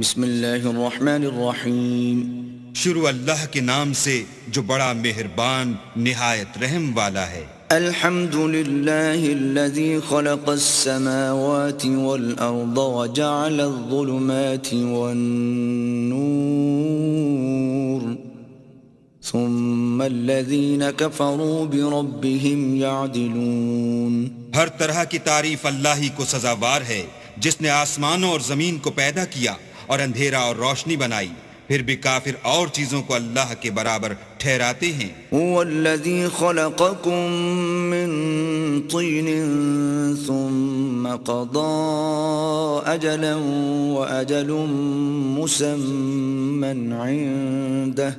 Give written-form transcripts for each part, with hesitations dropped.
بسم اللہ الرحمن الرحیم. شروع اللہ کے نام سے جو بڑا مہربان نہایت رحم والا ہے. الحمد للہ الذی خلق السماوات والارض وجعل الظلمات والنور ثم الذین کفروا بربهم یعدلون. ہر طرح کی تعریف اللہ ہی کو سزاوار ہے جس نے آسمانوں اور زمین کو پیدا کیا اور اندھیرا اور روشنی بنائی. پھر بھی کافر اور چیزوں کو اللہ کے برابر ٹھہراتے ہیں. هو الذي خلقكم من طين ثم قضى أجلا وأجل مسمى عنده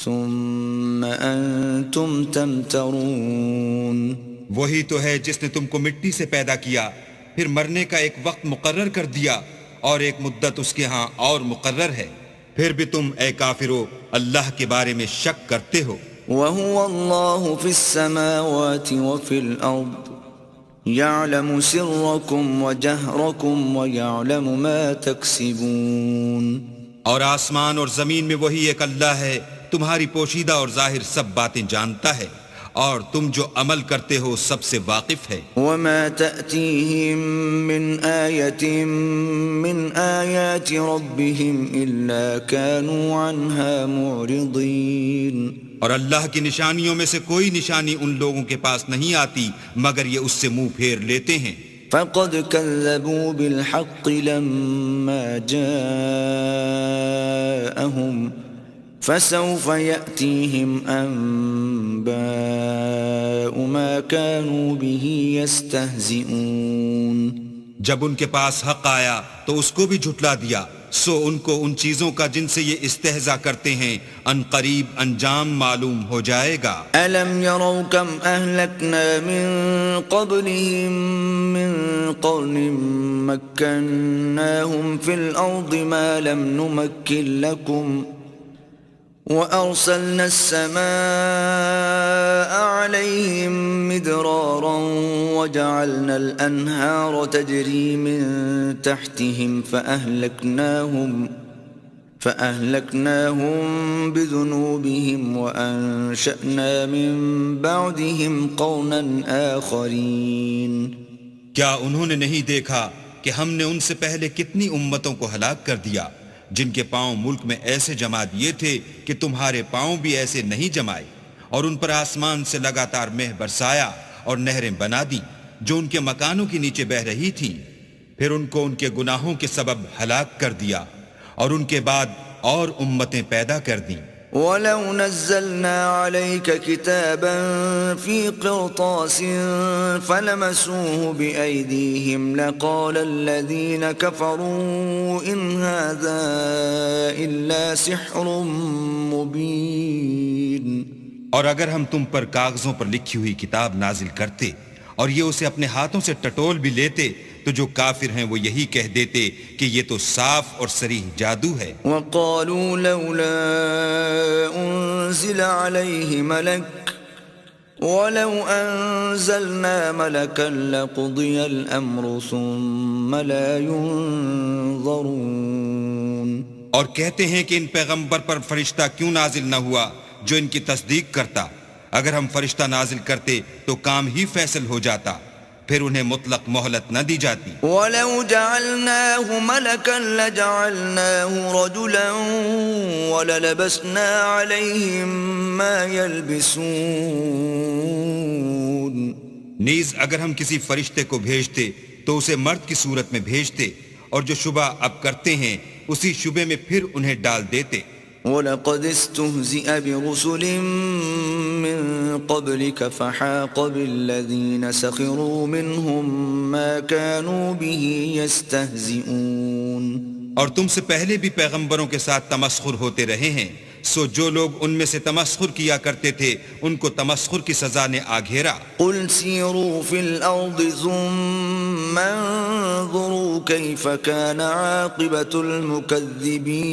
ثم أنتم تمترون. وہی تو ہے جس نے تم کو مٹی سے پیدا کیا پھر مرنے کا ایک وقت مقرر کر دیا اور ایک مدت اس کے ہاں اور مقرر ہے. پھر بھی تم اے کافرو اللہ کے بارے میں شک کرتے ہو. وهو الله في السماوات وفي الأرض يعلم سركم وجهركم ويعلم ما تكسبون. اور آسمان اور زمین میں وہی ایک اللہ ہے تمہاری پوشیدہ اور ظاہر سب باتیں جانتا ہے اور تم جو عمل کرتے ہو سب سے واقف ہے. وما تأتيهم من آية من آيات ربهم إلا كانوا عنها معرضين. اور اللہ کی نشانیوں میں سے کوئی نشانی ان لوگوں کے پاس نہیں آتی مگر یہ اس سے منہ پھیر لیتے ہیں. فقد كذبوا بالحق لما جاءهم فسوف يأتيهم أنباء ما كانوا به يستهزئون. جب ان کے پاس حق آیا تو اس کو بھی جھٹلا دیا سو ان کو ان چیزوں کا جن سے یہ استہزاء کرتے ہیں ان قریب انجام معلوم ہو جائے گا. ألم يروا كم أهلكنا من قبلهم من قرن مكناهم في الأرض ما لم نمكن لكم وأرسلنا السماء عليهم مدرارا وجعلنا الأنهار تجري من تحتهم فأهلكناهم بذنوبهم وأنشأنا من بعدهم قرنا آخرين. کیا انہوں نے نہیں دیکھا کہ ہم نے ان سے پہلے کتنی امتوں کو ہلاک کر دیا جن کے پاؤں ملک میں ایسے جما دیے تھے کہ تمہارے پاؤں بھی ایسے نہیں جمائے اور ان پر آسمان سے لگاتار مہ برسایا اور نہریں بنا دی جو ان کے مکانوں کے نیچے بہ رہی تھیں. پھر ان کو ان کے گناہوں کے سبب ہلاک کر دیا اور ان کے بعد اور امتیں پیدا کر دیں. وَلَوْ نَزَّلْنَا عَلَيْكَ كِتَابًا فِي قِرْطَاسٍ فَلَمَسُوهُ بِأَيْدِيهِمْ لَقَالَ الَّذِينَ كَفَرُوا إِنْ هَذَا إِلَّا سِحْرٌ مُبِينٌ. اور اگر ہم تم پر کاغذوں پر لکھی ہوئی کتاب نازل کرتے اور یہ اسے اپنے ہاتھوں سے ٹٹول بھی لیتے تو جو کافر ہیں وہ یہی کہہ دیتے کہ یہ تو صاف اور صریح جادو ہے. وَقَالُوا لَوْلَا أُنزِلَ عَلَيْهِ مَلَكٌ وَلَوْ أَنزَلْنَا مَلَكًا لَقُضِيَ الْأَمْرُ ثُمَّ لَا يُنظَرُونَ. اور کہتے ہیں کہ ان پیغمبر پر فرشتہ کیوں نازل نہ ہوا جو ان کی تصدیق کرتا. اگر ہم فرشتہ نازل کرتے تو کام ہی فیصل ہو جاتا پھر انہیں مطلق مہلت نہ دی جاتی. وَلَوْ جَعَلْنَاهُ مَلَكًا لَجَعَلْنَاهُ رَجُلًا وَلَلَبَسْنَا عَلَيْهِمْ مَا يَلْبِسُونَ. نیز اگر ہم کسی فرشتے کو بھیجتے تو اسے مرد کی صورت میں بھیجتے اور جو شبہ اب کرتے ہیں اسی شبے میں پھر انہیں ڈال دیتے. وَلَقَدِ اسْتُهْزِئَ بِرُسُلٍ مِّن قَبْلِكَ فَحَاقَ بِالَّذِينَ سَخِرُوا مِنْهُمْ مَا كَانُوا بِهِ يَسْتَهْزِئُونَ. اور تم سے پہلے بھی پیغمبروں کے ساتھ تمسخر ہوتے رہے ہیں سو جو لوگ ان میں سے تمسخر کیا کرتے تھے ان کو تمسخر کی سزا نے آ گھیرا. قُلْ سِيرُوا فِي الْأَرْضِ ثُمَّ انظُرُوا كَيْفَ كَانَ عَاقِبَةُ الْمُكَذِّبِينَ.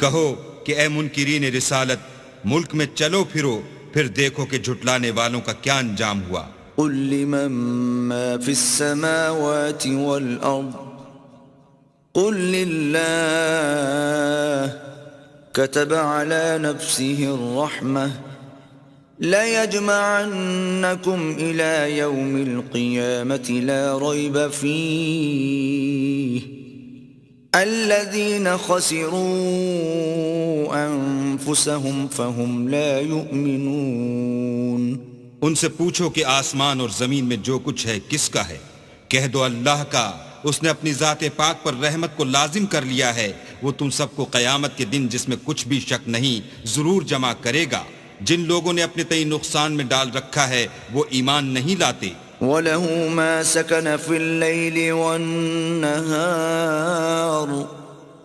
کہو کہ اے منکرین رسالت ملک میں چلو پھرو پھر دیکھو کہ جھٹلانے والوں کا کیا انجام ہوا. قُلْ لِمَن مَّا فِي السَّمَاوَاتِ وَالْأَرْضِ قل لله كتب على نفسه الرحمة ليجمعنكم إلى يوم القيامة لا ريب فيه الذين خسروا أنفسهم فهم لا يؤمنون۔ ان سے پوچھو کہ آسمان اور زمین میں جو کچھ ہے کس کا ہے؟ کہہ دو اللہ کا، اس نے اپنی ذات پاک پر رحمت کو لازم کر لیا ہے، وہ تم سب کو قیامت کے دن جس میں کچھ بھی شک نہیں ضرور جمع کرے گا۔ جن لوگوں نے اپنے تئیں نقصان میں ڈال رکھا ہے وہ ایمان نہیں لاتے۔ وَلَهُ مَا سَكَنَ فِي اللَّيْلِ وَالنَّهَارِ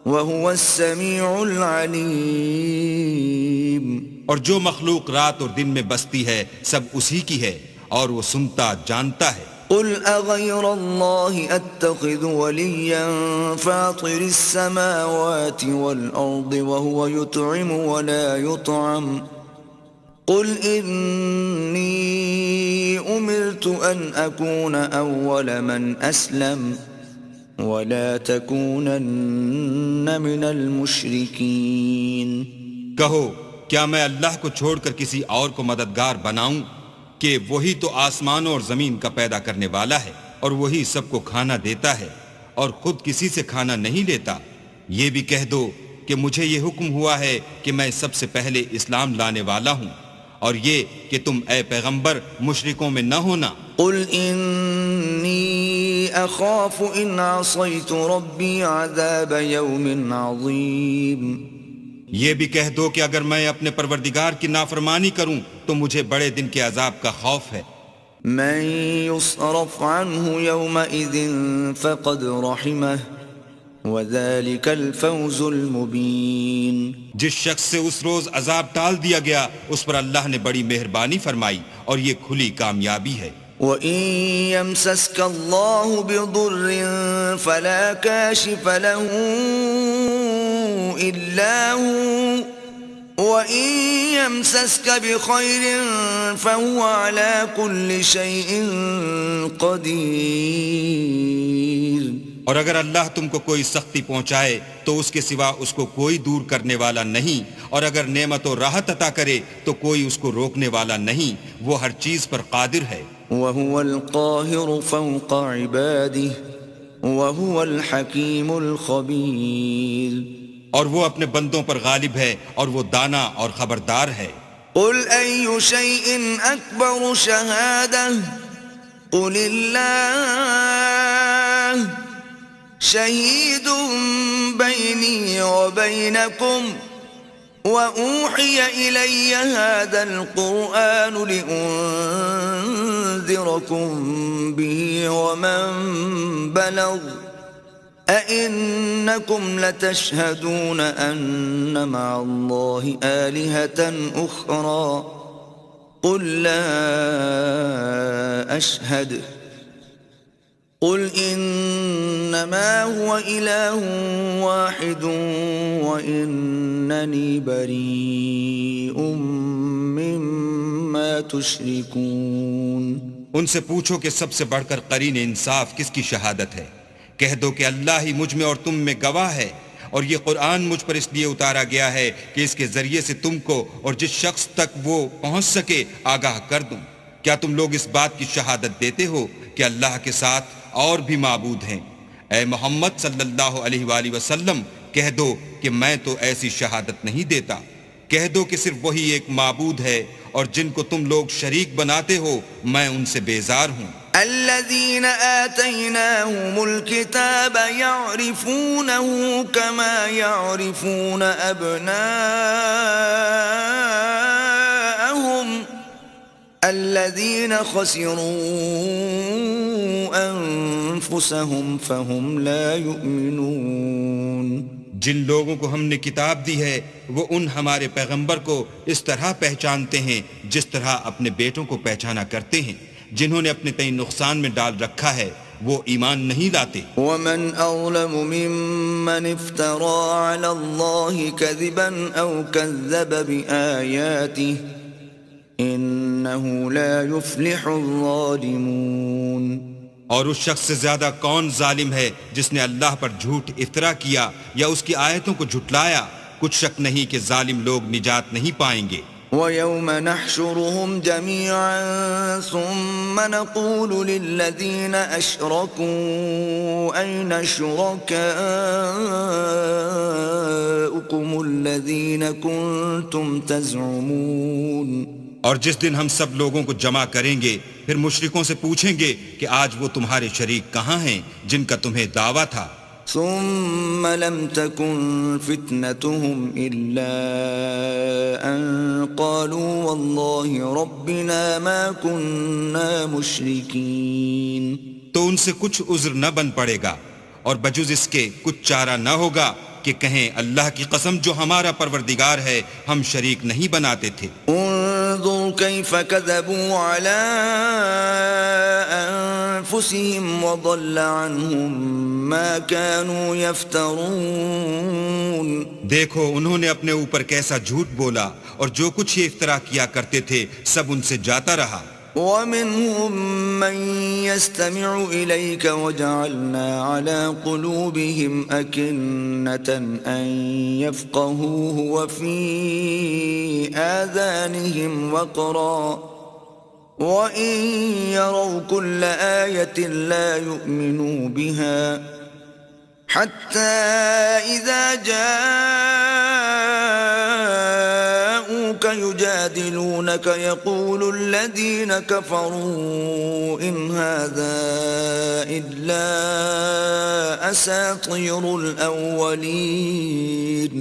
وَهُوَ السَّمِيعُ الْعَلِيمُ۔ اور جو مخلوق رات اور دن میں بستی ہے سب اسی کی ہے اور وہ سنتا جانتا ہے۔ قل أغير الله أتخذ وليا فاطر السماوات والأرض وهو يطعم ولا يطعم قل إني أمرت أن أكون أول من أسلم ولا تكونن من المشركين۔ کہو کیا میں اللہ کو چھوڑ کر کسی اور کو مددگار بناؤں کہ وہی تو آسمانوں اور زمین کا پیدا کرنے والا ہے اور وہی سب کو کھانا دیتا ہے اور خود کسی سے کھانا نہیں لیتا۔ یہ بھی کہہ دو کہ مجھے یہ حکم ہوا ہے کہ میں سب سے پہلے اسلام لانے والا ہوں، اور یہ کہ تم اے پیغمبر مشرکوں میں نہ ہونا۔ قل انی اخاف ان عصیت ربی عذاب یوم عظیم۔ یہ بھی کہہ دو کہ اگر میں اپنے پروردگار کی نافرمانی کروں تو مجھے بڑے دن کے عذاب کا خوف ہے۔ من یصرف عنہ یومئذ فقد رحمہ وذلک الفوز المبین۔ جس شخص سے اس روز عذاب ٹال دیا گیا اس پر اللہ نے بڑی مہربانی فرمائی اور یہ کھلی کامیابی ہے۔ وَإِن يَمْسَسْكَ اللَّهُ بِضُرٍّ فَلَا كَاشِفَ لَهُ إِلَّا هُوَ وَإِن يَمْسَسْكَ بِخَيْرٍ فَهُوَ عَلَى كُلِّ شَيْءٍ قَدِيرٌ۔ اور اگر اللہ تم کو کوئی سختی پہنچائے تو اس کے سوا اس کو کوئی دور کرنے والا نہیں، اور اگر نعمت و راحت عطا کرے تو کوئی اس کو روکنے والا نہیں، وہ ہر چیز پر قادر ہے۔ وَهُوَ الْقَاهِرُ فَوْقَ عِبَادِهِ وَهُوَ الْحَكِيمُ الْخَبِيرُ۔ اور وہ اپنے بندوں پر غالب ہے اور وہ دانا اور خبردار ہے۔ قُلْ أَيُّ شَيْءٍ أَكْبَرُ شَهَادَةً قُلِ اللَّهُ شَهِيدٌ بَيْنِي وَبَيْنَكُمْ وَأُوحِيَ إِلَيَّ هَذَا الْقُرْآنُ لِأُنذِرَكُم بِهِ وَمَن بَلَغَ أَإِنَّكُمْ لَتَشْهَدُونَ أَنَّ مَعَ اللَّهِ آلِهَةً أُخْرَى قُل لَّا أَشْهَدُ قُلْ إِنَّمَا هُوَ إِلَٰهٌ وَاحِدٌ وَإِنَّنِي بَرِيءٌ مِّمَّا تُشْرِكُونَ۔ ان سے پوچھو کہ سب سے بڑھ کر قرین انصاف کس کی شہادت ہے؟ کہہ دو کہ اللہ ہی مجھ میں اور تم میں گواہ ہے، اور یہ قرآن مجھ پر اس لیے اتارا گیا ہے کہ اس کے ذریعے سے تم کو اور جس شخص تک وہ پہنچ سکے آگاہ کر دوں۔ کیا تم لوگ اس بات کی شہادت دیتے ہو کہ اللہ کے ساتھ اور بھی معبود ہیں؟ اے محمد صلی اللہ علیہ وآلہ وسلم کہہ دو کہ میں تو ایسی شہادت نہیں دیتا۔ کہہ دو کہ صرف وہی ایک معبود ہے، اور جن کو تم لوگ شریک بناتے ہو میں ان سے بیزار ہوں۔ الذين آتيناهم الكتاب يعرفونه كما يعرفون أبناءهم الذين خسروا أنفسهم فهم لا يؤمنون۔ جن لوگوں کو ہم نے کتاب دی ہے وہ ان ہمارے پیغمبر کو اس طرح پہچانتے ہیں جس طرح اپنے بیٹوں کو پہچانا کرتے ہیں۔ جنہوں نے اپنے تئیں نقصان میں ڈال رکھا ہے وہ ایمان نہیں لاتے۔ ومن اظلم ممن افترى على الله كذبا او كذب بآياته انه لا يفلح الظالمون۔ اور اس شخص سے زیادہ کون ظالم ہے جس نے اللہ پر جھوٹ افطرا کیا یا اس کی آیتوں کو جھٹلایا؟ کچھ شک نہیں کہ ظالم لوگ نجات نہیں پائیں گے۔ وَيَوْمَ نَحْشُرُهُمْ جَمِيعًا ثُمَّ نَقُولُ لِلَّذِينَ أَشْرَكُوا أَيْنَ شُرَكَاؤُكُمُ الَّذِينَ كُنتُمْ تَزْعُمُونَ۔ اور جس دن ہم سب لوگوں کو جمع کریں گے پھر مشرکوں سے پوچھیں گے کہ آج وہ تمہارے شریک کہاں ہیں جن کا تمہیں دعویٰ تھا؟ ثم لم تكن فتنتهم إلا أن قالوا والله ربنا ما كنا مشركين۔ تو ان سے کچھ عذر نہ بن پڑے گا اور بجز اس کے کچھ چارہ نہ ہوگا کہ کہیں اللہ کی قسم جو ہمارا پروردگار ہے ہم شریک نہیں بناتے تھے۔ انظر كيف كذبوا على أنفسهم وضل عنهم ما كانوا يفترون۔ دیکھو انہوں نے اپنے اوپر کیسا جھوٹ بولا اور جو کچھ یہ افطرا کیا کرتے تھے سب ان سے جاتا رہا۔ وَمِنْهُمْ مَنْ يَسْتَمِعُ إِلَيْكَ وَجَعَلْنَا عَلَى قُلُوبِهِمْ أَكِنَّةً أَنْ يَفْقَهُوهُ وَفِي آذَانِهِمْ وَقْرًا وَإِنْ يَرَوْا كُلَّ آيَةٍ لَا يُؤْمِنُوا بِهَا حَتَّى إِذَا جاءوك يجادلونك يقول الذين كفروا إن هذا إلا أساطير الأولين۔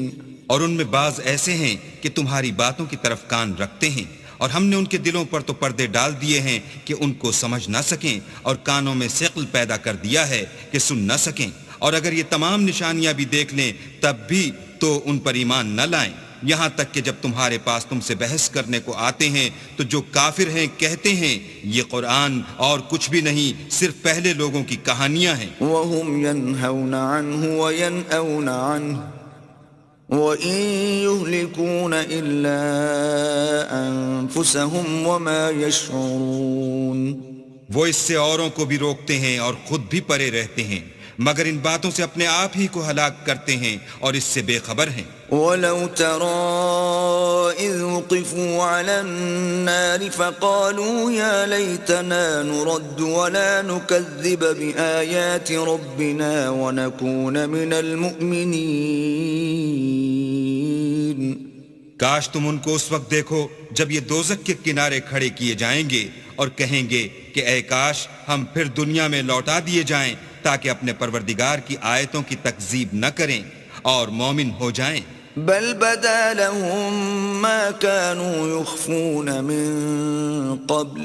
اور ان میں بعض ایسے ہیں کہ تمہاری باتوں کی طرف کان رکھتے ہیں اور ہم نے ان کے دلوں پر تو پردے ڈال دیے ہیں کہ ان کو سمجھ نہ سکیں اور کانوں میں ثقل پیدا کر دیا ہے کہ سن نہ سکیں، اور اگر یہ تمام نشانیاں بھی دیکھ لیں تب بھی تو ان پر ایمان نہ لائیں، یہاں تک کہ جب تمہارے پاس تم سے بحث کرنے کو آتے ہیں تو جو کافر ہیں کہتے ہیں یہ قرآن اور کچھ بھی نہیں صرف پہلے لوگوں کی کہانیاں ہیں۔ وَهُمْ يَنْهَوْنَ عَنْهُ وَيَنْأَوْنَ عَنْهُ وَإِنْ يُهْلِكُونَ إِلَّا أَنفُسَهُمْ وَمَا يَشْعُرُونَ۔ وہ اس سے اوروں کو بھی روکتے ہیں اور خود بھی پرے رہتے ہیں، مگر ان باتوں سے اپنے آپ ہی کو ہلاک کرتے ہیں اور اس سے بے خبر ہیں۔ وَلَوْ تَرَىٰ إِذْ وُقِفُوا عَلَى النَّارِ فَقَالُوا يَا لَيْتَنَا نُرَدُّ وَلَا نُكَذِّبَ بِآيَاتِ رَبِّنَا وَنَكُونَ مِنَ الْمُؤْمِنِينَ۔ کاش تم ان کو اس وقت دیکھو جب یہ دوزخ کے کنارے کھڑے کیے جائیں گے اور کہیں گے کہ اے کاش ہم پھر دنیا میں لوٹا دیے جائیں تاکہ اپنے پروردگار کی آیتوں کی تکذیب نہ کریں اور مومن ہو جائیں۔ بل بدا لهم ما كانوا يخفون من قبل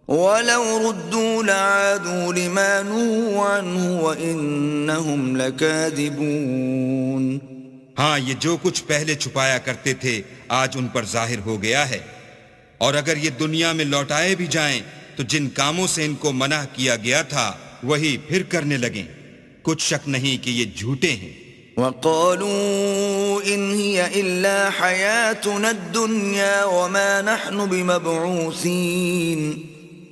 ولو ردوا لعادوا لما نهوا عنه وإنهم لكاذبون۔ ہاں یہ جو کچھ پہلے چھپایا کرتے تھے آج ان پر ظاہر ہو گیا ہے، اور اگر یہ دنیا میں لوٹائے بھی جائیں تو جن کاموں سے ان کو منع کیا گیا تھا وہی پھر کرنے لگیں، کچھ شک نہیں کہ یہ جھوٹے ہیں۔ وَقَالُوا إِنْ هِيَ إِلَّا حَيَاتُنَا الدُّنْيَا وَمَا نَحْنُ بِمَبْعُوثِينَ۔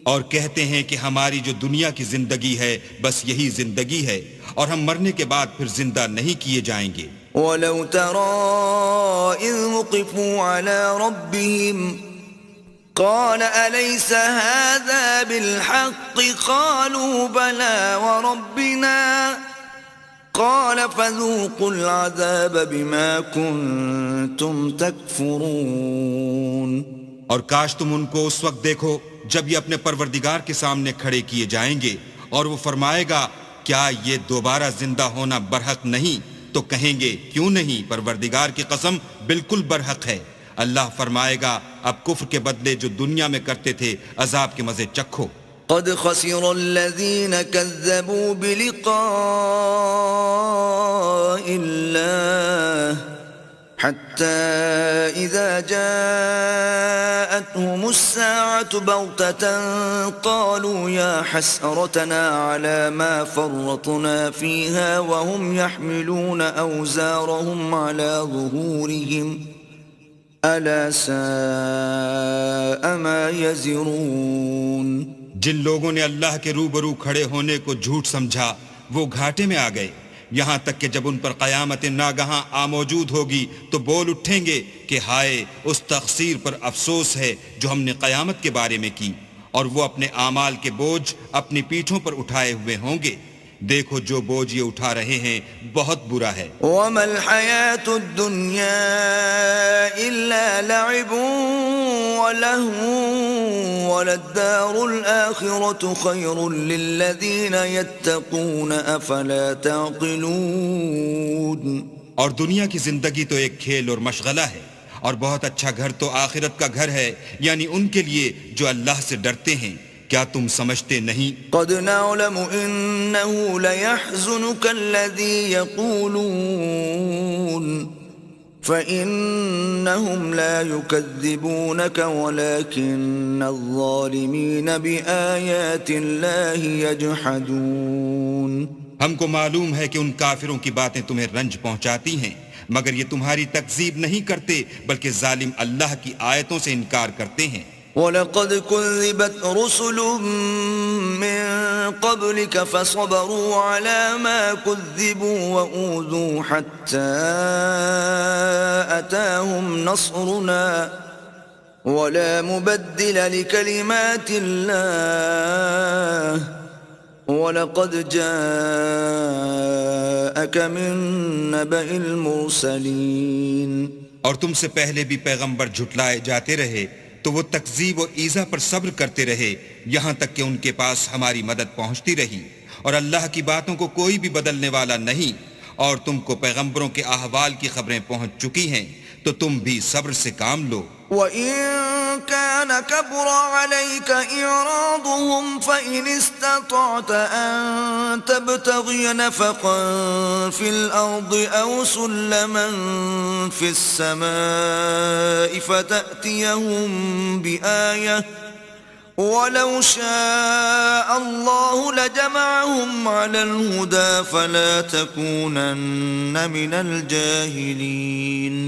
اور کہتے ہیں کہ ہماری جو دنیا کی زندگی ہے بس یہی زندگی ہے اور ہم مرنے کے بعد پھر زندہ نہیں کیے جائیں گے۔ وَلَوْ تَرَىٰ إِذْ وُقِفُوا عَلَىٰ رَبِّهِمْ قَالَ أَلَيْسَ هَٰذَا بِالْحَقِّ قَالُوا بَلَىٰ وَرَبِّنَا قَالَ فَذُوقُوا الْعَذَابَ بِمَا كُنتُمْ تَكْفُرُونَ۔ اور کاش تم ان کو اس وقت دیکھو جب یہ اپنے پروردگار کے سامنے کھڑے کیے جائیں گے اور وہ فرمائے گا کیا یہ دوبارہ زندہ ہونا برحق نہیں؟ تو کہیں گے کیوں نہیں، پروردگار کی قسم بالکل برحق ہے۔ اللہ فرمائے گا اب کفر کے بدلے جو دنیا میں کرتے تھے عذاب کے مزے چکھو۔ قد خسر الذين كذبوا بلقاء الله حتى إذا جاءتهم الساعة بغتة قالوا يا حسرتنا على ما فرطنا فيها وهم يحملون أوزارهم على ظهورهم ألا ساء ما يزرون۔ جن لوگوں نے اللہ کے روبرو کھڑے ہونے کو جھوٹ سمجھا وہ گھاٹے میں آ گئے، یہاں تک کہ جب ان پر قیامت ناگہاں موجود ہوگی تو بول اٹھیں گے کہ ہائے اس تقصیر پر افسوس ہے جو ہم نے قیامت کے بارے میں کی، اور وہ اپنے اعمال کے بوجھ اپنی پیٹھوں پر اٹھائے ہوئے ہوں گے۔ دیکھو جو بوجھ یہ اٹھا رہے ہیں بہت برا ہے۔ وَمَا الْحَيَاةُ الدُّنْيَا إِلَّا لَعِبٌ وَلَهْوٌ وَلَلدَّارُ الْآخِرَةُ خَيْرٌ لِّلَّذِينَ يَتَّقُونَ أَفَلَا تَعْقِلُونَ۔ اور دنیا کی زندگی تو ایک کھیل اور مشغلہ ہے، اور بہت اچھا گھر تو آخرت کا گھر ہے، یعنی ان کے لیے جو اللہ سے ڈرتے ہیں۔ کیا تم سمجھتے نہیں؟ قد نعلم إنه ليحزنك الذي يقولون فإنهم لا يكذبونك ولكن الظالمين بآيات الله يجحدون۔ ہم کو معلوم ہے کہ ان کافروں کی باتیں تمہیں رنج پہنچاتی ہیں، مگر یہ تمہاری تکذیب نہیں کرتے بلکہ ظالم اللہ کی آیتوں سے انکار کرتے ہیں۔ وَلَقَدْ كُذِّبَتْ رُسُلٌ مِّن قَبْلِكَ فَصَبَرُوا عَلَى مَا كُذِّبُوا وَأُوذُوا حَتَّى أَتَاهُمْ نَصْرُنَا وَلَا مُبَدِّلَ لِكَلِمَاتِ اللَّهِ وَلَقَدْ جَاءَكَ مِن نَّبَإِ الْمُرْسَلِينَ۔ اور تم سے پہلے بھی پیغمبر جھٹلائے جاتے رہے تو وہ تکذیب و ایذا پر صبر کرتے رہے، یہاں تک کہ ان کے پاس ہماری مدد پہنچتی رہی، اور اللہ کی باتوں کو کوئی بھی بدلنے والا نہیں، اور تم کو پیغمبروں کے احوال کی خبریں پہنچ چکی ہیں تو تم بھی صبر سے کام لو۔ وَإِن كَانَ كَبُرَ عَلَيْكَ إِعْرَاضُهُمْ فَإِنِ اسْتَطَعْتَ أَن تَبْتَغِيَ نَفَقًا فِي الْأَرْضِ أَوْ سُلَّمًا فِي السَّمَاءِ فَتَأْتِيَهُم بِآيَةٍ وَلَوْ شَاءَ اللَّهُ لَجَمَعَهُمْ عَلَى الْهُدَى فَلَا تَكُونَنَّ مِنَ الْجَاهِلِينَ۔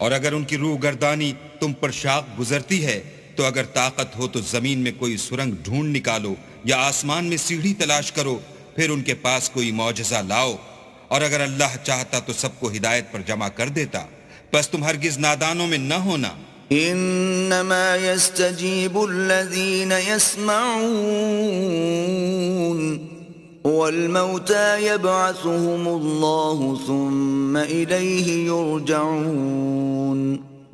اور اگر ان کی روح گردانی تم پر شاق گزرتی ہے تو اگر طاقت ہو تو زمین میں کوئی سرنگ ڈھونڈ نکالو یا آسمان میں سیڑھی تلاش کرو، پھر ان کے پاس کوئی معجزہ لاؤ، اور اگر اللہ چاہتا تو سب کو ہدایت پر جمع کر دیتا، بس تم ہرگز نادانوں میں نہ ہونا۔ انما يستجيب الذين يسمعون والموتى يبعثهم الله ثم إليه يرجعون۔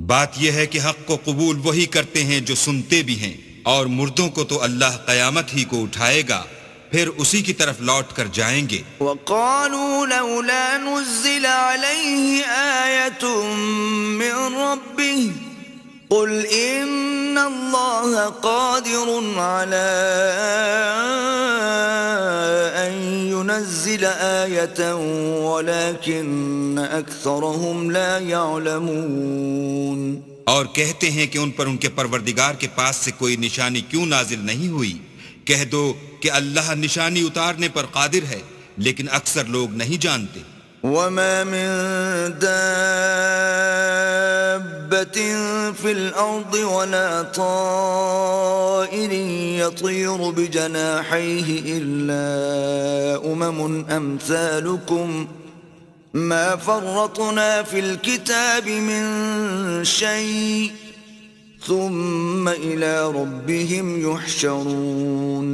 بات یہ ہے کہ حق کو قبول وہی کرتے ہیں جو سنتے بھی ہیں، اور مردوں کو تو اللہ قیامت ہی کو اٹھائے گا، پھر اسی کی طرف لوٹ کر جائیں گے۔ وقالوا لولا نزل عليه آية من ربه قل إن الله قادر على أن ينزل آية ولكن أكثرهم لا يعلمون۔ اور کہتے ہیں کہ ان پر ان کے پروردگار کے پاس سے کوئی نشانی کیوں نازل نہیں ہوئی؟ کہہ دو کہ اللہ نشانی اتارنے پر قادر ہے، لیکن اکثر لوگ نہیں جانتے۔ وما من دابة في الأرض ولا طائر يطير بجناحيه إلا أمثالكم ما فرطنا في الكتاب من شيء ثم إلى ربهم يحشرون۔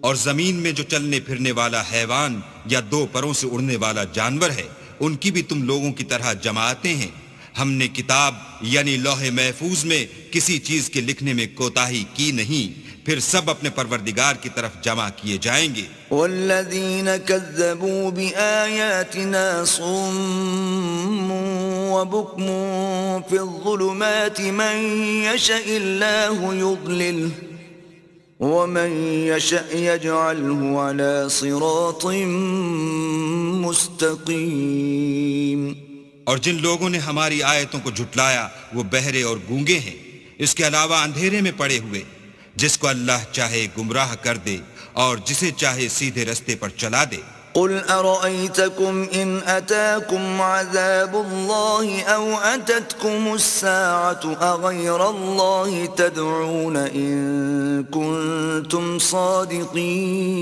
اور زمین میں جو چلنے پھرنے والا حیوان یا دو پروں سے اڑنے والا جانور ہے، ان کی بھی تم لوگوں کی طرح جماعتیں ہیں۔ ہم نے کتاب یعنی لوح محفوظ میں کسی چیز کے لکھنے میں کوتاہی کی نہیں، پھر سب اپنے پروردگار کی طرف جمع کیے جائیں گے۔ والذین کذبوا بآیاتنا صم وبکم فی الظلمات من یشاء اللہ یضللہ ومن يشأ يجعله على صراط مستقيم۔ اور جن لوگوں نے ہماری آیتوں کو جھٹلایا وہ بہرے اور گونگے ہیں، اس کے علاوہ اندھیرے میں پڑے ہوئے، جس کو اللہ چاہے گمراہ کر دے اور جسے چاہے سیدھے رستے پر چلا دے۔ قل أرأيتكم إن أتاكم عذاب الله أو أتتكم الساعة أغير الله تدعون إن كنتم صادقين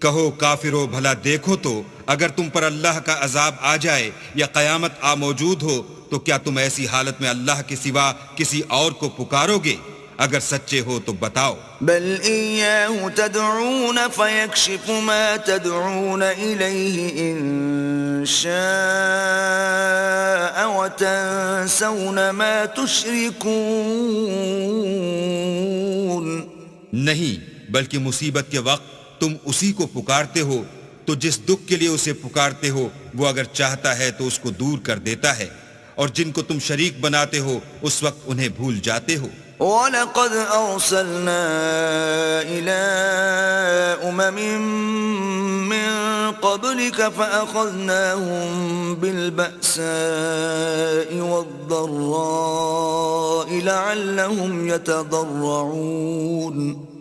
کہو کافرو بھلا دیکھو تو اگر تم پر اللہ کا عذاب آ جائے یا قیامت آ موجود ہو تو کیا تم ایسی حالت میں اللہ کے سوا کسی اور کو پکارو گے؟ اگر سچے ہو تو بتاؤ۔ بل إياه تدعون فيكشف ما تدعون إليه إن شاء وتنسون ما تشركون۔ نہیں، بلکہ مصیبت کے وقت تم اسی کو پکارتے ہو تو جس دکھ کے لیے اسے پکارتے ہو وہ اگر چاہتا ہے تو اس کو دور کر دیتا ہے، اور جن کو تم شریک بناتے ہو اس وقت انہیں بھول جاتے ہو۔ وَلَقَدْ أَرْسَلْنَا إِلَىٰ أُمَمٍ مِّن قَبْلِكَ فَأَخَذْنَاهُم بِالْبَأْسَاءِ وَالضَّرَّاءِ لَعَلَّهُمْ يَتَضَرَّعُونَ۔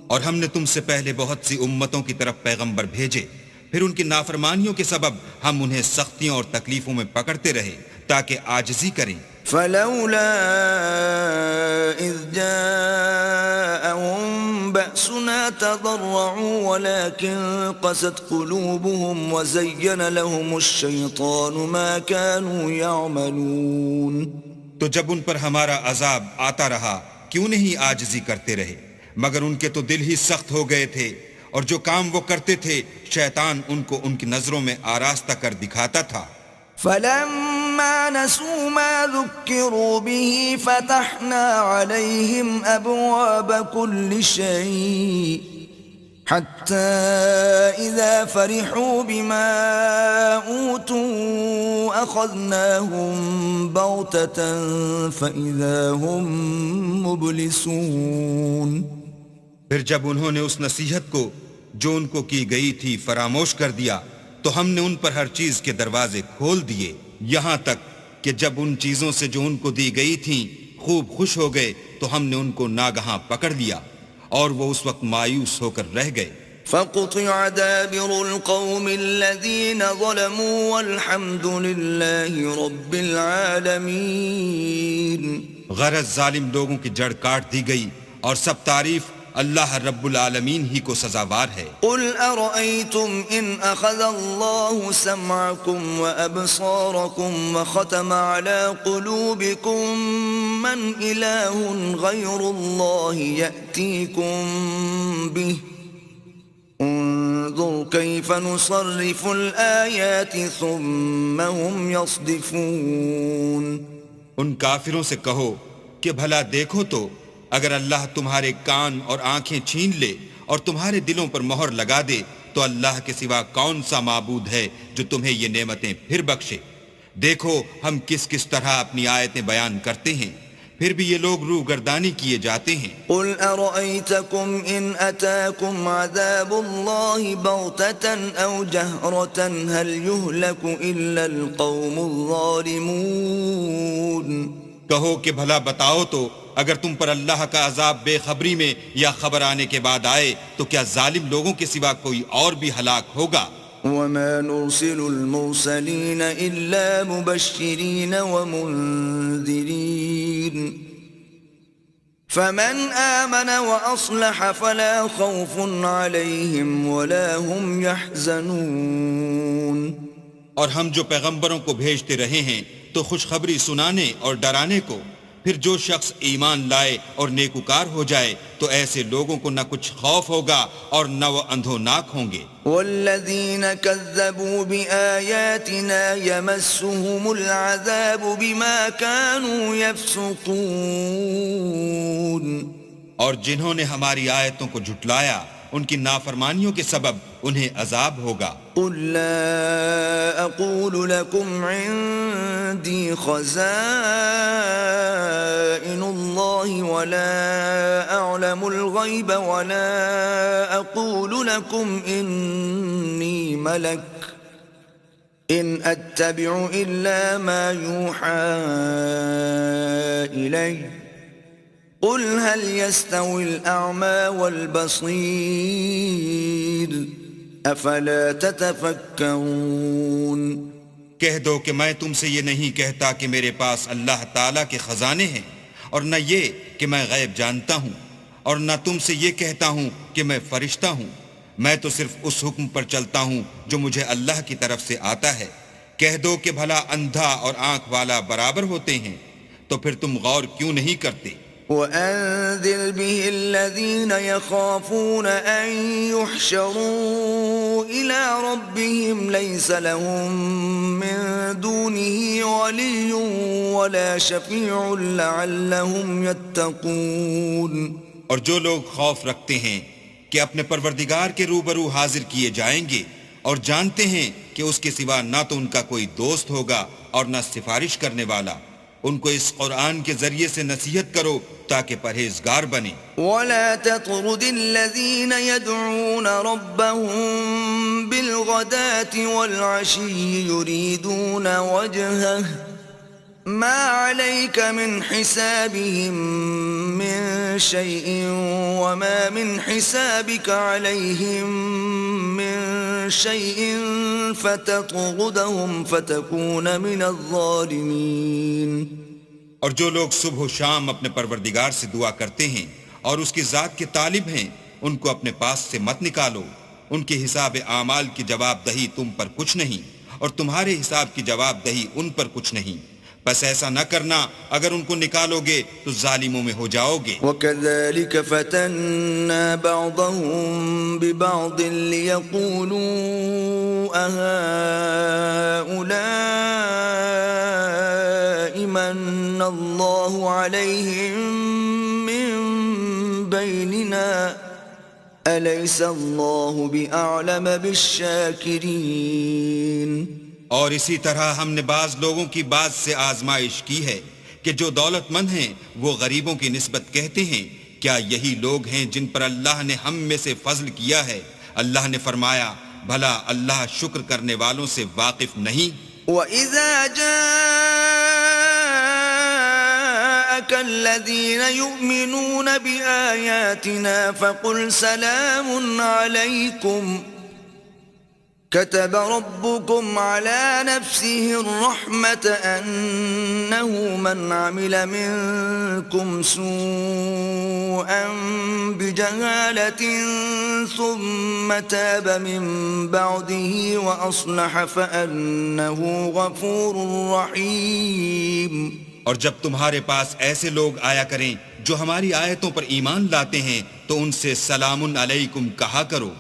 اور ہم نے تم سے پہلے بہت سی امتوں کی طرف پیغمبر بھیجے، پھر ان کی نافرمانیوں کے سبب ہم انہیں سختیوں اور تکلیفوں میں پکڑتے رہے تاکہ عاجزی کریں۔ فلولا إذ جاءهم بأسنا تضرعوا ولكن قست قلوبهم وزين لهم الشيطان ما كانوا يعملون۔ تو جب ان پر ہمارا عذاب آتا رہا کیوں نہیں عاجزی کرتے رہے، مگر ان کے تو دل ہی سخت ہو گئے تھے، اور جو کام وہ کرتے تھے شیطان ان کو ان کی نظروں میں آراستہ کر دکھاتا تھا۔ فلما نسوا ما ذكروا به فتحنا عليهم أبواب كل شيء حتى إذا فرحوا بما أوتوا أخذناهم بغتة فإذا هم مبلسون۔ پھر جب انہوں نے اس نصیحت کو جو ان کو کی گئی تھی فراموش کر دیا تو ہم نے ان پر ہر چیز کے دروازے کھول دیے، یہاں تک کہ جب ان چیزوں سے جو ان کو دی گئی تھیں خوب خوش ہو گئے تو ہم نے ان کو ناگہاں پکڑ لیا اور وہ اس وقت مایوس ہو کر رہ گئے۔ فقطع دابر القوم الذين ظلموا والحمد لله رب العالمين۔ غرض ظالم لوگوں کی جڑ کاٹ دی گئی اور سب تعریف اللہ رب العالمین ہی کو سزاوار ہے۔ قل أرأيتم إن أخذ الله سمعكم وأبصاركم وختم على قلوبكم من إله غير الله يأتيكم به انظر كيف نصرف الآيات ثم هم يصدفون۔ ان کافروں سے کہو کہ بھلا دیکھو تو اگر اللہ تمہارے کان اور آنکھیں چھین لے اور تمہارے دلوں پر مہر لگا دے تو اللہ کے سوا کون سا معبود ہے جو تمہیں یہ نعمتیں پھر بخشے؟ دیکھو ہم کس کس طرح اپنی آیتیں بیان کرتے ہیں، پھر بھی یہ لوگ روگردانی کیے جاتے ہیں۔ قل أرأيتكم إن أتاكم عذاب الله بغتة أو جهرة هل يهلك إلا القوم الظالمون۔ کہو کہ بھلا بتاؤ تو اگر تم پر اللہ کا عذاب بے خبری میں یا خبر آنے کے بعد آئے تو کیا ظالم لوگوں کے سوا کوئی اور بھی ہلاک ہوگا؟ وما نرسل المرسلين إلا مبشرين ومنذرين فمن آمن وأصلح فلا خوف عليهم ولا هم يحزنون۔ اور ہم جو پیغمبروں کو بھیجتے رہے ہیں تو خوشخبری سنانے اور ڈرانے کو، پھر جو شخص ایمان لائے اور نیکوکار ہو جائے تو ایسے لوگوں کو نہ کچھ خوف ہوگا اور نہ وہ اندھوناک ہوں گے۔ والذین کذبوا بآیاتنا یمسهم العذاب بما كانوا یفسقون۔ اور جنہوں نے ہماری آیتوں کو جھٹلایا ان کی نافرمانیوں کے سبب انہیں عذاب ہوگا۔ قل لا اقول لكم عندي خزائن الله ولا اعلم الغيب ولا اقول لكم اني ملك ان اتبع الا ما يوحى الي قل هل يستوي الأعمى والبصير أفلا تتفكرون کہہ دو کہ میں تم سے یہ نہیں کہتا کہ میرے پاس اللہ تعالیٰ کے خزانے ہیں، اور نہ یہ کہ میں غیب جانتا ہوں، اور نہ تم سے یہ کہتا ہوں کہ میں فرشتہ ہوں، میں تو صرف اس حکم پر چلتا ہوں جو مجھے اللہ کی طرف سے آتا ہے۔ کہہ دو کہ بھلا اندھا اور آنکھ والا برابر ہوتے ہیں، تو پھر تم غور کیوں نہیں کرتے؟ وأنذر به الذين يخافون أن يحشروا إلى ربهم ليس لهم من دونه ولي ولا شفيع لعلهم يتقون۔ اور جو لوگ خوف رکھتے ہیں کہ اپنے پروردگار کے روبرو حاضر کیے جائیں گے اور جانتے ہیں کہ اس کے سوا نہ تو ان کا کوئی دوست ہوگا اور نہ سفارش کرنے والا، ان کو اس قرآن کے ذریعے سے نصیحت کرو تاکہ پرہیزگار بنے۔ ولا تطرد الذين يدعون ربهم بالغداة والعشي يريدون وجهه ما عليك من حسابهم من شيء وما من حسابك عليهم من شيء فتطردهم فتكون من الظالمين۔ اور جو لوگ صبح و شام اپنے پروردگار سے دعا کرتے ہیں اور اس کی ذات کے طالب ہیں، ان کو اپنے پاس سے مت نکالو، ان کے حساب اعمال کی جواب دہی تم پر کچھ نہیں، اور تمہارے حساب کی جواب دہی ان پر کچھ نہیں، بس ایسا نہ کرنا، اگر ان کو نکالو گے تو ظالموں میں ہو جاؤ گے۔ وَكَذَلِكَ فَتَنَّا بَعْضَهُمْ بِبَعْضٍ لِيَقُولُوا أَهَؤُلَاءِ مَنَّ اللَّهُ عَلَيْهِمْ مِنْ بَيْنِنَا أَلَيْسَ اللَّهُ بِأَعْلَمَ بِالشَّاكِرِينَ۔ اور اسی طرح ہم نے بعض لوگوں کی بعض سے آزمائش کی ہے کہ جو دولت مند ہیں وہ غریبوں کی نسبت کہتے ہیں کیا یہی لوگ ہیں جن پر اللہ نے ہم میں سے فضل کیا ہے؟ اللہ نے فرمایا بھلا اللہ شکر کرنے والوں سے واقف نہیں؟ وَإِذَا جَاءَكَ الَّذِينَ يُؤْمِنُونَ بِآيَاتِنَا فَقُلْ سَلَامٌ عَلَيْكُمْ كتب ربكم على نفسه الرحمة أنه من عمل منكم سوءا بجهالة ثم تاب من بعده وأصلح فأنه غفور رحيم۔ اور جب تمہارے پاس ایسے لوگ آیا کریں جو ہماری آیتوں پر ایمان لاتے ہیں تو ان سے سلام علیکم کہا کرو۔